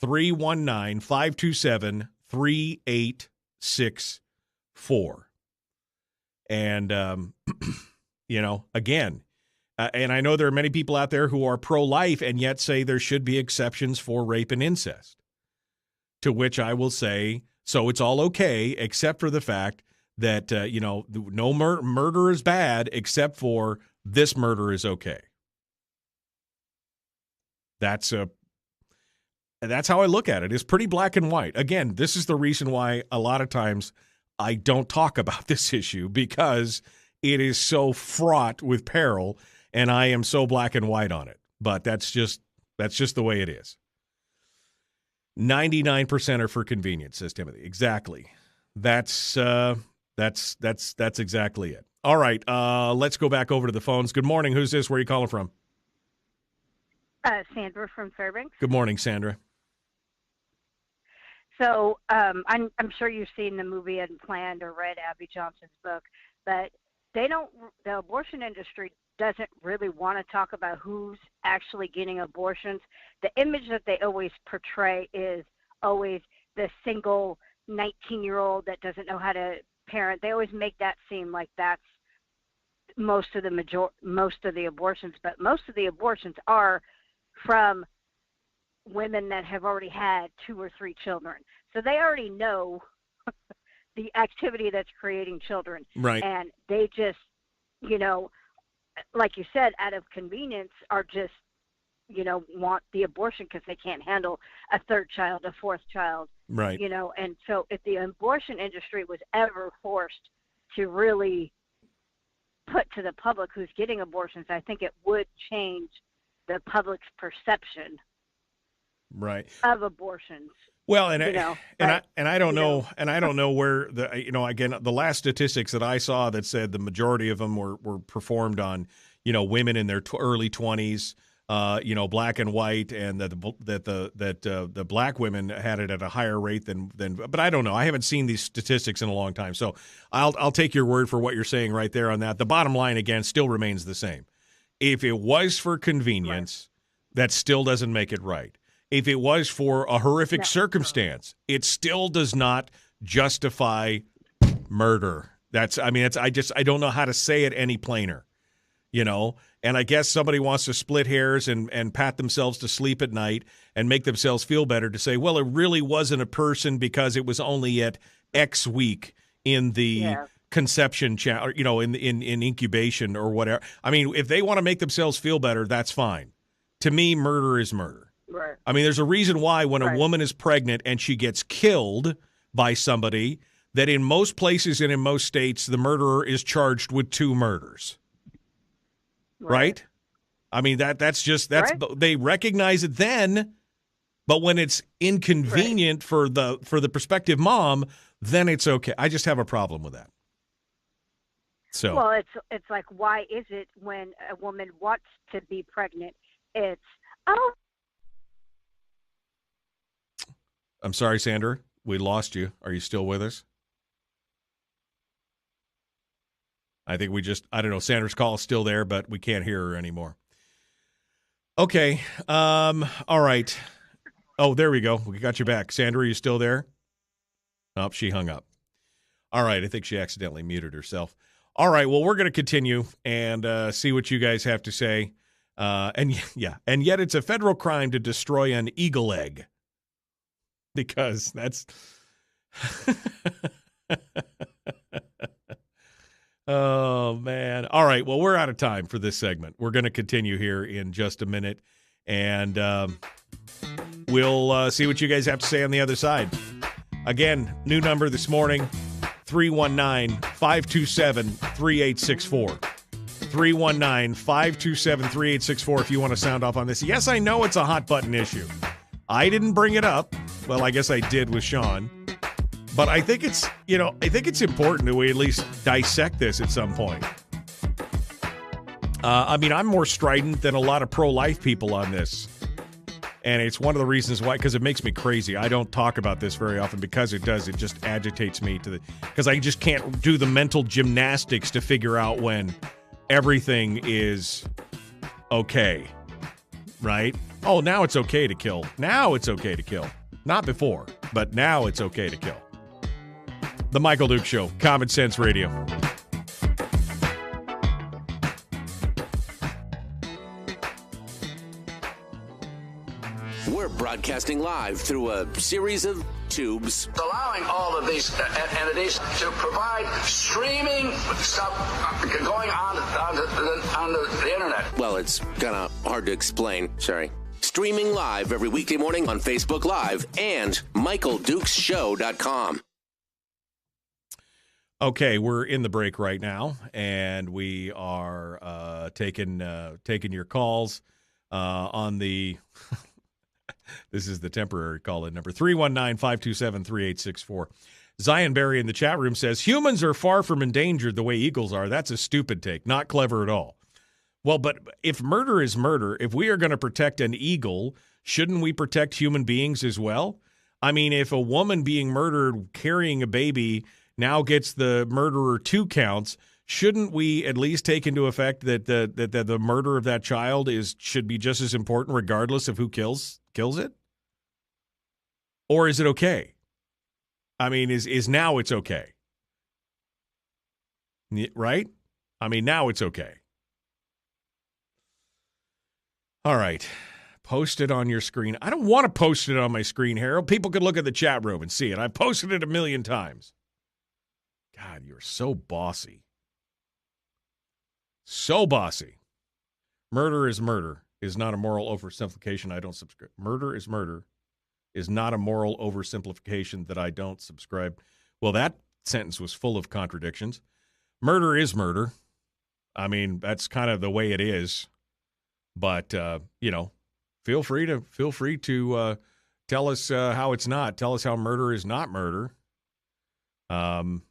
319-527-3864. And, again, and I know there are many people out there who are pro-life and yet say there should be exceptions for rape and incest. To which I will say, so it's all okay, except for the fact that, no murder is bad, except for this murder is okay. That's how I look at it. It's pretty black and white. Again, this is the reason why a lot of times I don't talk about this issue, because it is so fraught with peril, and I am so black and white on it. But that's just the way it is. 99% are for convenience, says Timothy. Exactly. That's exactly it. All right, let's go back over to the phones. Good morning. Who's this? Where are you calling from? Sandra from Fairbanks. Good morning, Sandra. So I'm sure you've seen the movie Unplanned or read Abby Johnson's book, but the abortion industry doesn't really want to talk about who's actually getting abortions. The image that they always portray is always the single 19-year-old that doesn't know how to parent. They always make that seem like that's most of the abortions, but most of the abortions are from women that have already had 2 or 3 children. So they already know the activity that's creating children. Right. And they just, like you said, out of convenience are just, want the abortion because they can't handle a 3rd child, a 4th child. Right. And so if the abortion industry was ever forced to really put to the public who's getting abortions, I think it would change the public's perception of abortions. Well, I don't know where again, the last statistics that I saw that said the majority of them were performed on, women in their early 20s, black and white, and that the black women had it at a higher rate than. But I don't know. I haven't seen these statistics in a long time, so I'll take your word for what you're saying right there on that. The bottom line again still remains the same. If it was for convenience, that still doesn't make it right. If it was for a horrific circumstance, it still does not justify murder. I don't know how to say it any plainer, And I guess somebody wants to split hairs and pat themselves to sleep at night and make themselves feel better to say, well, it really wasn't a person because it was only at X week in the conception, in incubation or whatever. I mean, if they want to make themselves feel better, that's fine. To me, murder is murder. Right. I mean, there's a reason why when a woman is pregnant and she gets killed by somebody, that in most places and in most states, the murderer is charged with 2 murders. Right? I mean, they recognize it then, but when it's inconvenient for the prospective mom, then it's okay. I just have a problem with that. So, well, it's like, why is it when a woman wants to be pregnant, it's I'm sorry, Sandra. We lost you. Are you still with us? I think I don't know. Sandra's call is still there, but we can't hear her anymore. Okay. All right. Oh, there we go. We got you back. Sandra, are you still there? Oh, she hung up. All right. I think she accidentally muted herself. All right. Well, we're going to continue and see what you guys have to say. And yet it's a federal crime to destroy an eagle egg. Because that's oh, man. All right. Well, we're out of time for this segment. We're going to continue here in just a minute, and we'll see what you guys have to say on the other side. Again, new number this morning, 319-527-3864. 319-527-3864 if you want to sound off on this. Yes, I know it's a hot button issue. I didn't bring it up. Well, I guess I did with Sean. But I think it's important that we at least dissect this at some point. I'm more strident than a lot of pro-life people on this. And it's one of the reasons why, because it makes me crazy. I don't talk about this very often because it just agitates me because I just can't do the mental gymnastics to figure out when everything is okay. Right? Oh, now it's okay to kill. Now it's okay to kill. Not before, but now it's okay to kill. The Michael Duke Show, Common Sense Radio. We're broadcasting live through a series of tubes. Allowing all of these entities to provide streaming stuff going on the internet. Well, it's kind of hard to explain. Sorry. Streaming live every weekday morning on Facebook Live and MichaelDukesShow.com. Okay, we're in the break right now, and we are taking your calls on the this is the temporary call-in number, 319-527-3864. Zion Berry in the chat room says, humans are far from endangered the way eagles are. That's a stupid take, not clever at all. Well, but if murder is murder, if we are going to protect an eagle, shouldn't we protect human beings as well? I mean, if a woman being murdered carrying a baby now gets the murderer 2 counts, shouldn't we at least take into effect that the murder of that child should be just as important regardless of who kills it? Or is it okay? I mean, is now it's okay? Right? I mean, now it's okay. All right. Post it on your screen. I don't want to post it on my screen, Harold. People could look at the chat room and see it. I've posted it 1,000,000 times. God, you're so bossy. So bossy. Murder is murder is not a moral oversimplification. I don't subscribe. Murder is not a moral oversimplification that I don't subscribe. Well, that sentence was full of contradictions. Murder is murder. I mean, that's kind of the way it is. But feel free to tell us how it's not. Tell us how murder is not murder. And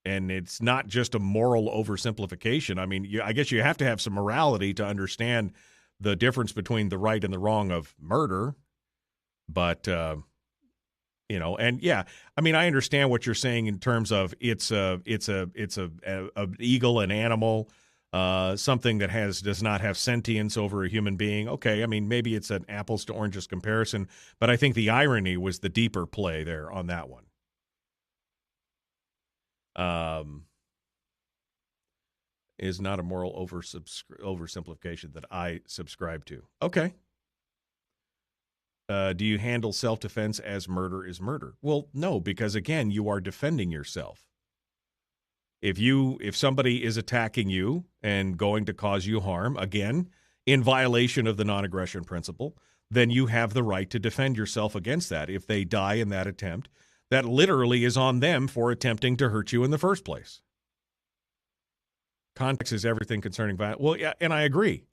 it's not just a moral oversimplification. I mean, I guess you have to have some morality to understand the difference between the right and the wrong of murder. But, and yeah, I mean, I understand what you're saying in terms of it's a eagle, an animal, something that does not have sentience over a human being. Okay, I mean, maybe it's an apples to oranges comparison, but I think the irony was the deeper play there on that one. Is not a moral oversimplification that I subscribe to. Okay. Do you handle self-defense as murder is murder? Well, no, because again, you are defending yourself. If somebody is attacking you and going to cause you harm, again, in violation of the non-aggression principle, then you have the right to defend yourself against that. If they die in that attempt, that literally is on them for attempting to hurt you in the first place. Context is everything concerning violence. Well, yeah, and I agree.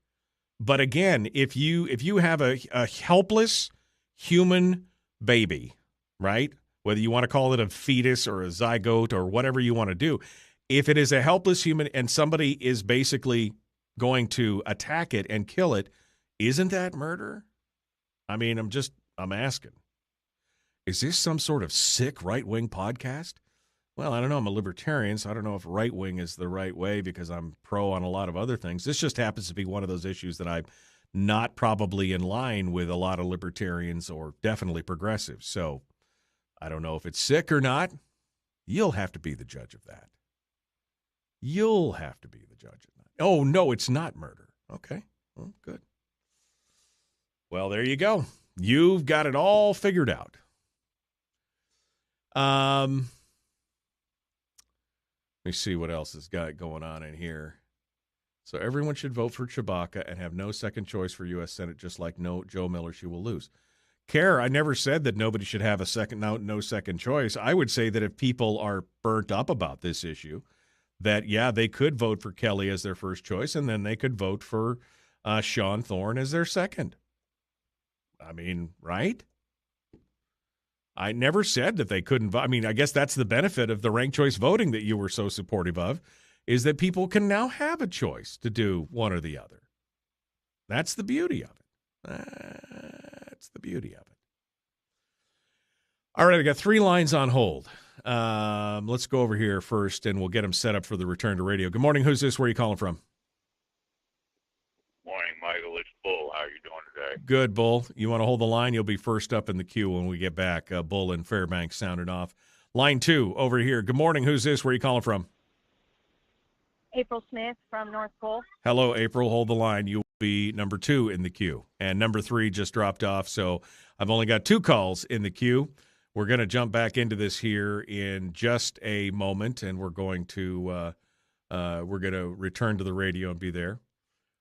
But again, if you have a helpless human baby, right? Whether you want to call it a fetus or a zygote or whatever you want to do, if it is a helpless human and somebody is basically going to attack it and kill it, isn't that murder? I mean, I'm asking. Is this some sort of sick right-wing podcast? Well, I don't know. I'm a libertarian, so I don't know if right-wing is the right way because I'm pro on a lot of other things. This just happens to be one of those issues that I'm not probably in line with a lot of libertarians or definitely progressives. So I don't know if it's sick or not. You'll have to be the judge of that. You'll have to be the judge of that. Oh, no, it's not murder. Okay, well, good. Well, there you go. You've got it all figured out. Let me see what else has got going on in here. So everyone should vote for Chewbacca and have no second choice for U.S. Senate, just like Joe Miller, she will lose. Care, I never said that nobody should have no second choice. I would say that if people are burnt up about this issue, that, yeah, they could vote for Kelly as their first choice, and then they could vote for Sean Thorne as their second. I mean, right? I never said that they couldn't vote. I mean, I guess that's the benefit of the ranked choice voting that you were so supportive of, is that people can now have a choice to do one or the other. That's the beauty of it. That's the beauty of it. All right, I got 3 lines on hold. Let's go over here first, and we'll get them set up for the return to radio. Good morning. Who's this? Where are you calling from? Morning, Michael. It's Bull. How are you doing today? Good, Bull. You want to hold the line? You'll be first up in the queue when we get back. Bull in Fairbanks sounded off. Line 2 over here. Good morning. Who's this? Where are you calling from? April Smith from North Pole. Hello, April. Hold the line. You will be number 2 in the queue. And number 3 just dropped off, so I've only got 2 calls in the queue. We're going to jump back into this here in just a moment, and we're going to return to the radio and be there.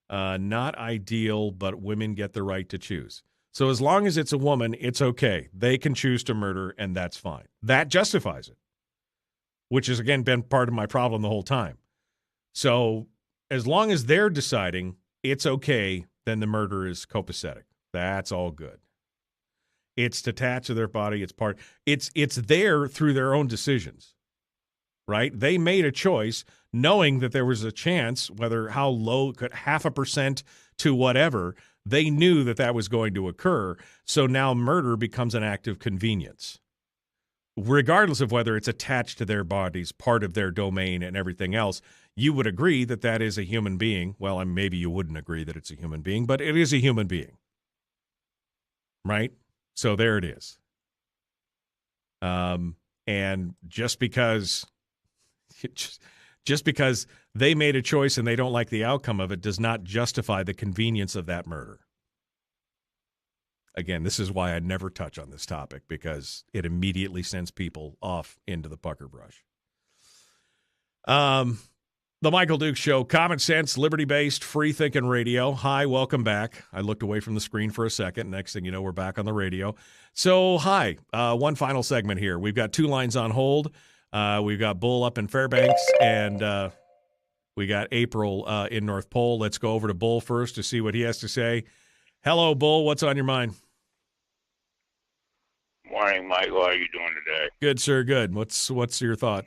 Not ideal, but women get the right to choose. So as long as it's a woman, it's okay. They can choose to murder, and that's fine. That justifies it, which has, again, been part of my problem the whole time. So as long as they're deciding it's okay, then the murder is copacetic. That's all good. It's detached to their body. It's there through their own decisions, right? They made a choice knowing that there was a chance, whether how low, 0.5% to whatever, they knew that that was going to occur. So now murder becomes an act of convenience, regardless of whether it's attached to their bodies, part of their domain and everything else. You would agree that that is a human being. Well, maybe you wouldn't agree that it's a human being, but it is a human being, right? So there it is. And just because they made a choice and they don't like the outcome of it does not justify the convenience of that murder. Again, this is why I never touch on this topic, because it immediately sends people off into the pucker brush. The Michael Duke Show, common sense, liberty-based, free-thinking radio. Hi, welcome back. I looked away from the screen for a second. Next thing you know, we're back on the radio. So, hi, one final segment here. We've got 2 lines on hold. We've got Bull up in Fairbanks, and we got April in North Pole. Let's go over to Bull first to see what he has to say. Hello, Bull. What's on your mind? Morning, Michael. How are you doing today? Good, sir. Good. What's your thought?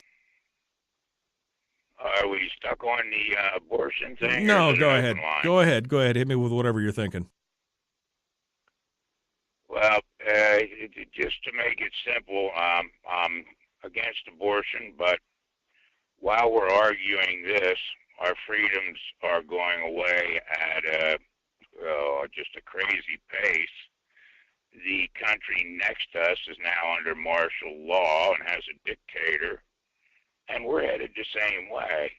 Are we stuck on the abortion thing? No, go ahead. Go ahead. Hit me with whatever you're thinking. Well, just to make it simple, I'm against abortion, but while we're arguing this, our freedoms are going away at just a crazy pace. The country next to us is now under martial law and has a dictator, and we're headed the same way.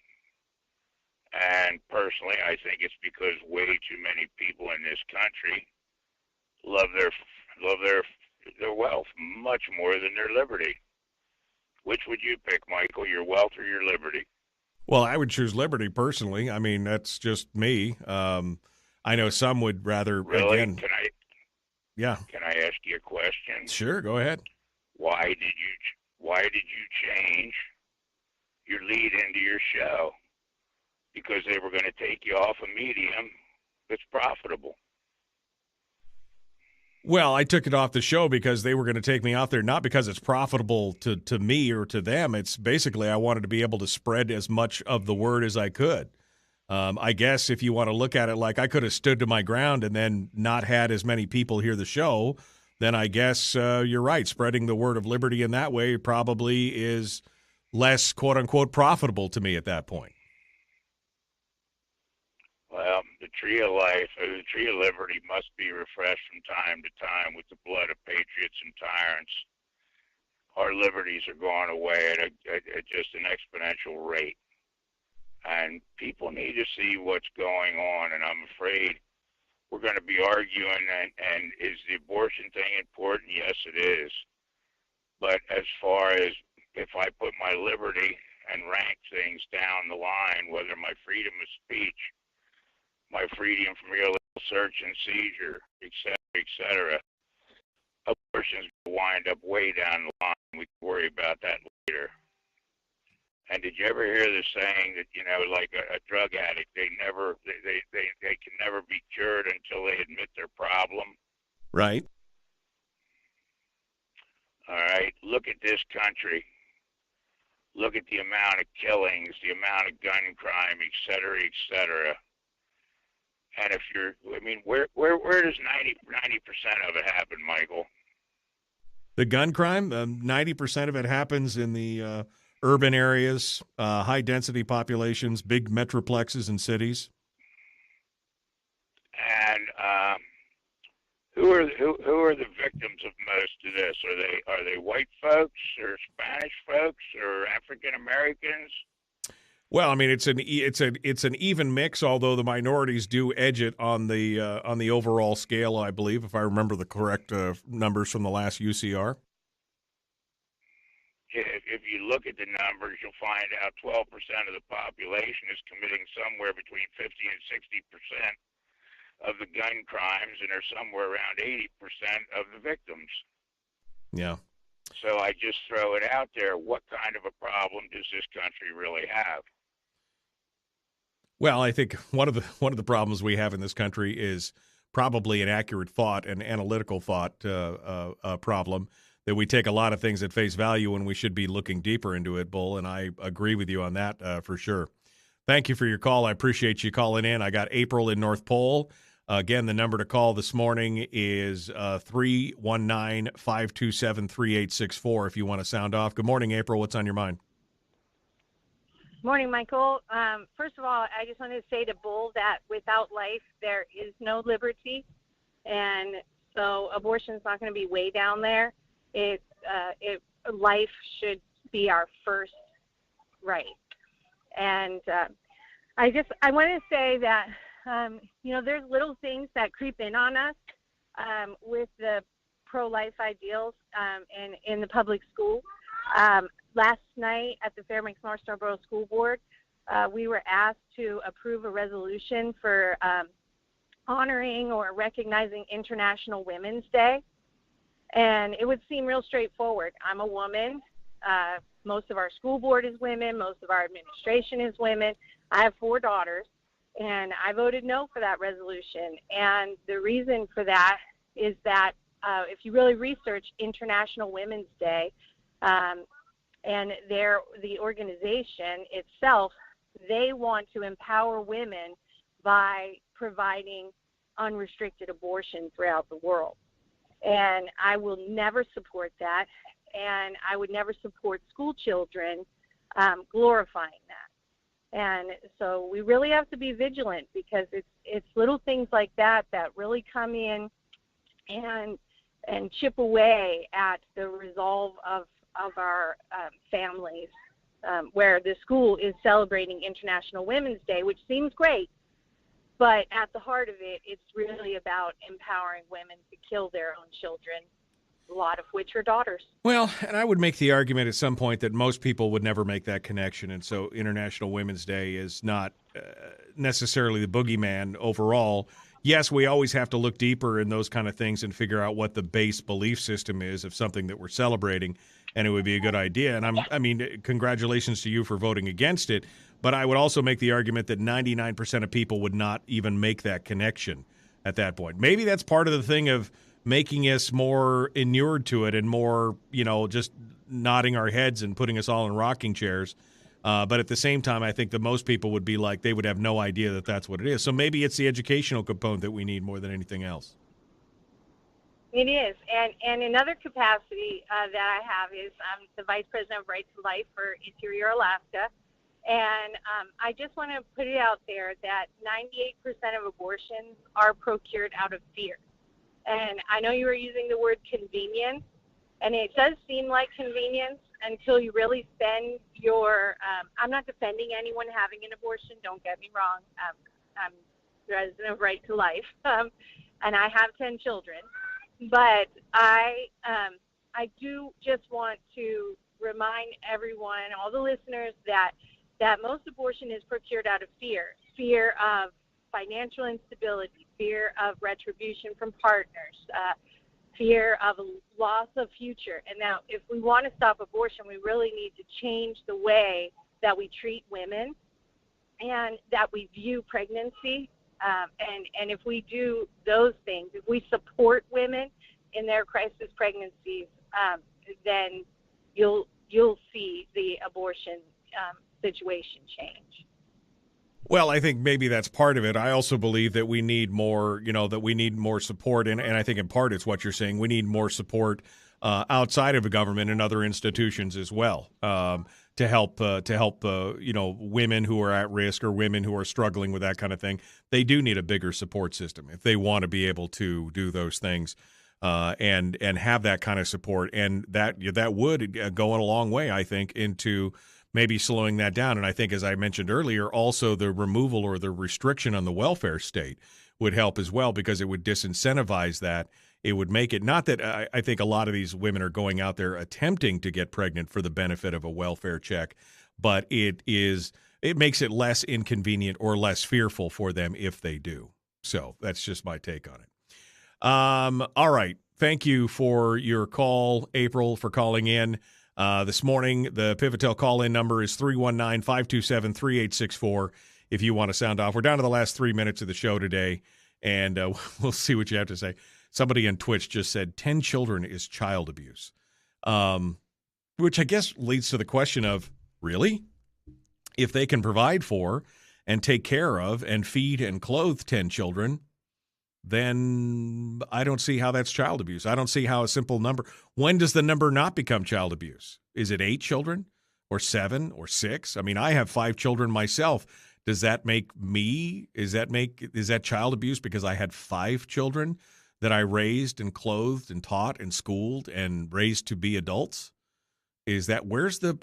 And personally, I think it's because way too many people in this country love their wealth much more than their liberty. Which would you pick, Michael, your wealth or your liberty? Well, I would choose liberty personally. I mean, that's just me. I know some would rather. Really? Again, yeah. Can I ask you a question? Sure, go ahead. Why did you change your lead into your show? Because they were going to take you off a medium that's profitable. Well, I took it off the show because they were going to take me out there, not because it's profitable to me or to them. It's basically I wanted to be able to spread as much of the word as I could. I guess if you want to look at it like I could have stood to my ground and then not had as many people hear the show, then I guess you're right. Spreading the word of liberty in that way probably is less, quote-unquote, profitable to me at that point. Well, the tree of life, the tree of liberty must be refreshed from time to time with the blood of patriots and tyrants. Our liberties are going away at just an exponential rate. And people need to see what's going on, and I'm afraid we're going to be arguing, and is the abortion thing important? Yes, it is. But as far as if I put my liberty and rank things down the line, whether my freedom of speech, my freedom from illegal search and seizure, et cetera, abortions will wind up way down the line. We can worry about that later. And did you ever hear the saying that, like a drug addict, they can never be cured until they admit their problem? Right. All right. Look at this country. Look at the amount of killings, the amount of gun crime, et cetera, And if where does 90% of it happen, Michael? The gun crime, 90% of it happens in the urban areas, high-density populations, big metroplexes and cities. And who are the victims of most of this? Are they white folks or Spanish folks or African Americans? Well, I mean, it's an even mix, although the minorities do edge it on the overall scale, I believe, if I remember the correct numbers from the last UCR. If you look at the numbers, you'll find out 12% of the population is committing somewhere between 50 and 60% of the gun crimes and are somewhere around 80% of the victims. Yeah. So I just throw it out there. What kind of a problem does this country really have? Well, I think one of the problems we have in this country is probably an accurate thought, an analytical thought problem, that we take a lot of things at face value when we should be looking deeper into it, Bull, and I agree with you on that for sure. Thank you for your call. I appreciate you calling in. I got April in North Pole. Again, the number to call this morning is 319-527-3864 if you want to sound off. Good morning, April. What's on your mind? Morning, Michael. First of all, I just wanted to say to Bull that without life, there is no liberty. And so abortion is not going to be way down there. Life should be our first right. And I want to say that, there's little things that creep in on us with the pro-life ideals in the public school. Last night at the Fairbanks North Star Borough School Board, we were asked to approve a resolution for honoring or recognizing International Women's Day. And it would seem real straightforward. I'm a woman. Most of our school board is women. Most of our administration is women. I have 4 daughters, and I voted no for that resolution. And the reason for that is that if you really research International Women's Day, and the organization itself, they want to empower women by providing unrestricted abortion throughout the world. And I will never support that, and I would never support school children glorifying that. And so we really have to be vigilant, because it's little things like that that really come in and chip away at the resolve of our families, where the school is celebrating International Women's Day, which seems great, but at the heart of it, it's really about empowering women to kill their own children, a lot of which are daughters. Well, and I would make the argument at some point that most people would never make that connection, and so International Women's Day is not necessarily the boogeyman overall. Yes, we always have to look deeper in those kind of things and figure out what the base belief system is of something that we're celebrating, and it would be a good idea. And congratulations to you for voting against it, but I would also make the argument that 99% of people would not even make that connection at that point. Maybe that's part of the thing of making us more inured to it and more, just nodding our heads and putting us all in rocking chairs. But at the same time, I think that most people would be like, they would have no idea that that's what it is. So maybe it's the educational component that we need more than anything else. It is. And another capacity that I have is I'm the Vice President of Right to Life for Interior Alaska. And I just want to put it out there that 98% of abortions are procured out of fear. And I know you were using the word convenience, and it does seem like convenience until you really spend your I'm not defending anyone having an abortion, don't get me wrong. I'm resident of Right to Life, and I have 10 children. But I do just want to remind everyone, all the listeners, that most abortion is procured out of fear of financial instability, fear of retribution from partners, fear of a loss of future. And now, if we want to stop abortion, we really need to change the way that we treat women and that we view pregnancy. And if we do those things, if we support women in their crisis pregnancies, then you'll see the abortion situation change. Well, I think maybe that's part of it. I also believe that we need more, that we need more support. And I think in part it's what you're saying. We need more support outside of the government and other institutions as well to help women who are at risk or women who are struggling with that kind of thing. They do need a bigger support system if they want to be able to do those things and have that kind of support. And that would go a long way, I think, into maybe slowing that down. And I think, as I mentioned earlier, also the removal or the restriction on the welfare state would help as well, because it would disincentivize that. It would make it, not that I think a lot of these women are going out there attempting to get pregnant for the benefit of a welfare check, but it makes it less inconvenient or less fearful for them if they do. So that's just my take on it. All right. Thank you for your call, April, for calling in. This morning, the Pivotel call-in number is 319-527-3864 if you want to sound off. We're down to the last 3 minutes of the show today, and we'll see what you have to say. Somebody on Twitch just said 10 children is child abuse, which I guess leads to the question of, really? If they can provide for and take care of and feed and clothe 10 children, then I don't see how that's child abuse. I don't see how a simple number. When does the number not become child abuse? Is it 8 children or 7 or 6? I mean, I have 5 children myself. Does that make me, is that child abuse because I had 5 children that I raised and clothed and taught and schooled and raised to be adults? Is that, where's the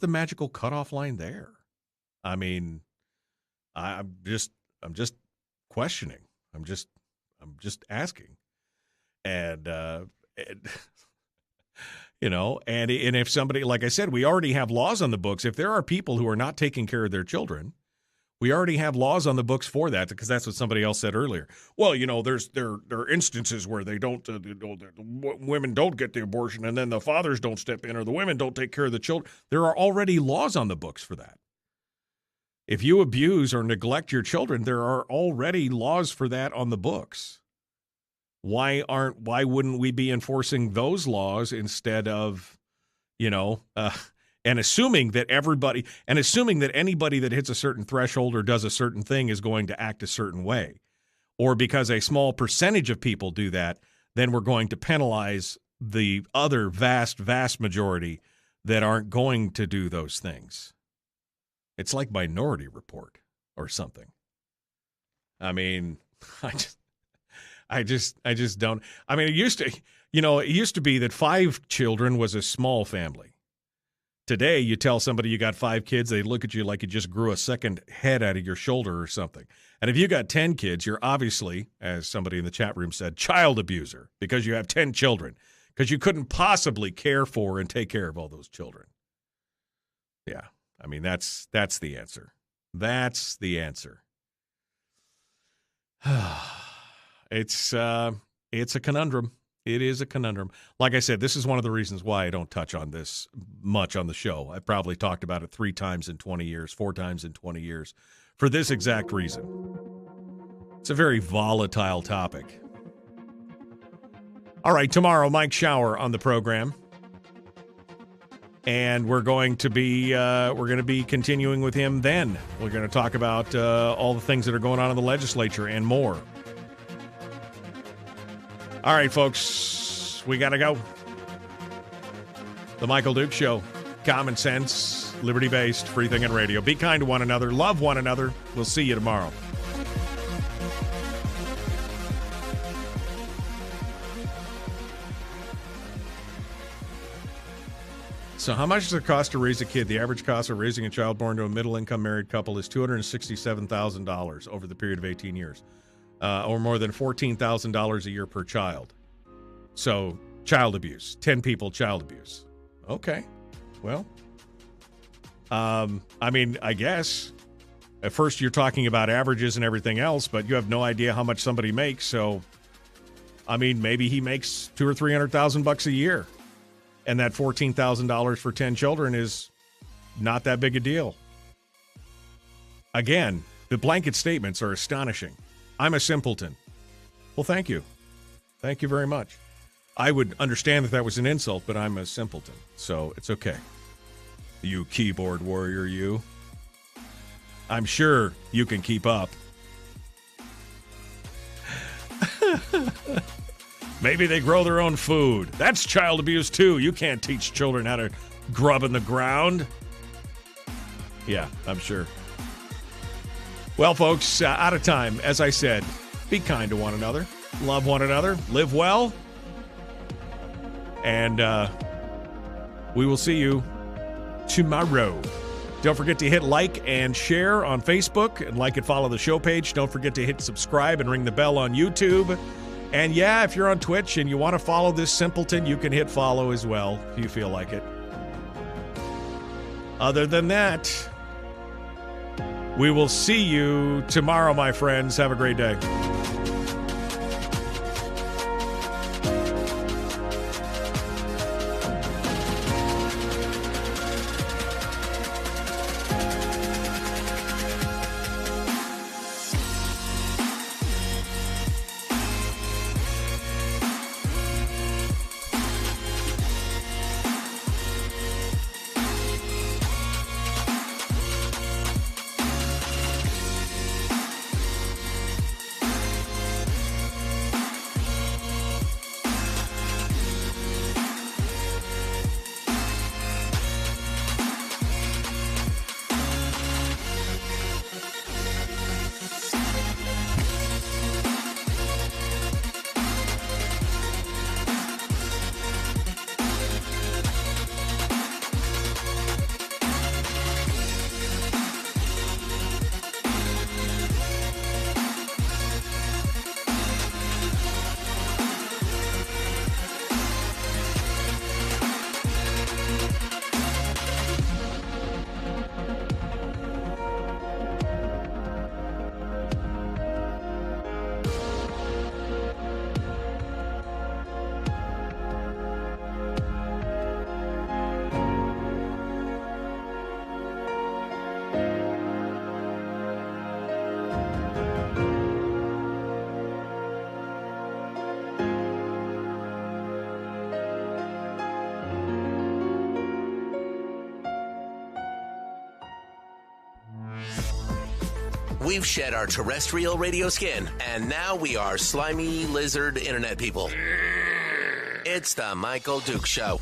magical cutoff line there? I mean, I'm just questioning. I'm just asking. And you know, and if somebody, like I said, we already have laws on the books. If there are people who are not taking care of their children, we already have laws on the books for that, because that's what somebody else said earlier. Well, you know, there are instances where they don't, women don't get the abortion, and then the fathers don't step in, or the women don't take care of the children. There are already laws on the books for that. If you abuse or neglect your children, there are already laws for that on the books. Why wouldn't we be enforcing those laws instead of, you know, and assuming that anybody that hits a certain threshold or does a certain thing is going to act a certain way, or because a small percentage of people do that, then we're going to penalize the other vast majority that aren't going to do those things. It's like Minority Report or something. I mean, I just don't. I mean, it used to be that 5 children was a small family. Today, you tell somebody you got 5 kids, they look at you like you just grew a second head out of your shoulder or something. And if you got 10 kids, you're obviously, as somebody in the chat room said, child abuser, because you have 10 children, because you couldn't possibly care for and take care of all those children. Yeah. I mean, that's the answer. That's the answer. It's a conundrum. It is a conundrum. Like I said, this is one of the reasons why I don't touch on this much on the show. I probably talked about it 3 times in 20 years, 4 times in 20 years, for this exact reason. It's a very volatile topic. All right, tomorrow, Mike Shower on the program. And we're going to be continuing with him then. We're going to talk about all the things that are going on in the legislature and more. All right, folks, we got to go. The Michael Duke Show. Common sense, liberty-based, free thinking radio. Be kind to one another. Love one another. We'll see you tomorrow. So how much does it cost to raise a kid? The average cost of raising a child born to a middle-income married couple is $267,000 over the period of 18 years, or more than $14,000 a year per child. So child abuse, 10 people, child abuse. Okay, well, I mean, I guess at first you're talking about averages and everything else, but you have no idea how much somebody makes. So, I mean, maybe he makes $200,000 or $300,000 a year. And that $14,000 for 10 children is not that big a deal. Again, the blanket statements are astonishing. I'm a simpleton. Well, thank you. Thank you very much. I would understand that was an insult, but I'm a simpleton, so it's okay. You keyboard warrior, you. I'm sure you can keep up. Maybe they grow their own food. That's child abuse, too. You can't teach children how to grub in the ground. Yeah, I'm sure. Well, folks, out of time. As I said, be kind to one another. Love one another. Live well. And we will see you tomorrow. Don't forget to hit like and share on Facebook, and like and follow the show page. Don't forget to hit subscribe and ring the bell on YouTube. And yeah, if you're on Twitch and you want to follow this simpleton, you can hit follow as well if you feel like it. Other than that, We will see you tomorrow, my friends. Have a great day. We've shed our terrestrial radio skin, and now we are slimy lizard internet people. It's the Michael Duke Show.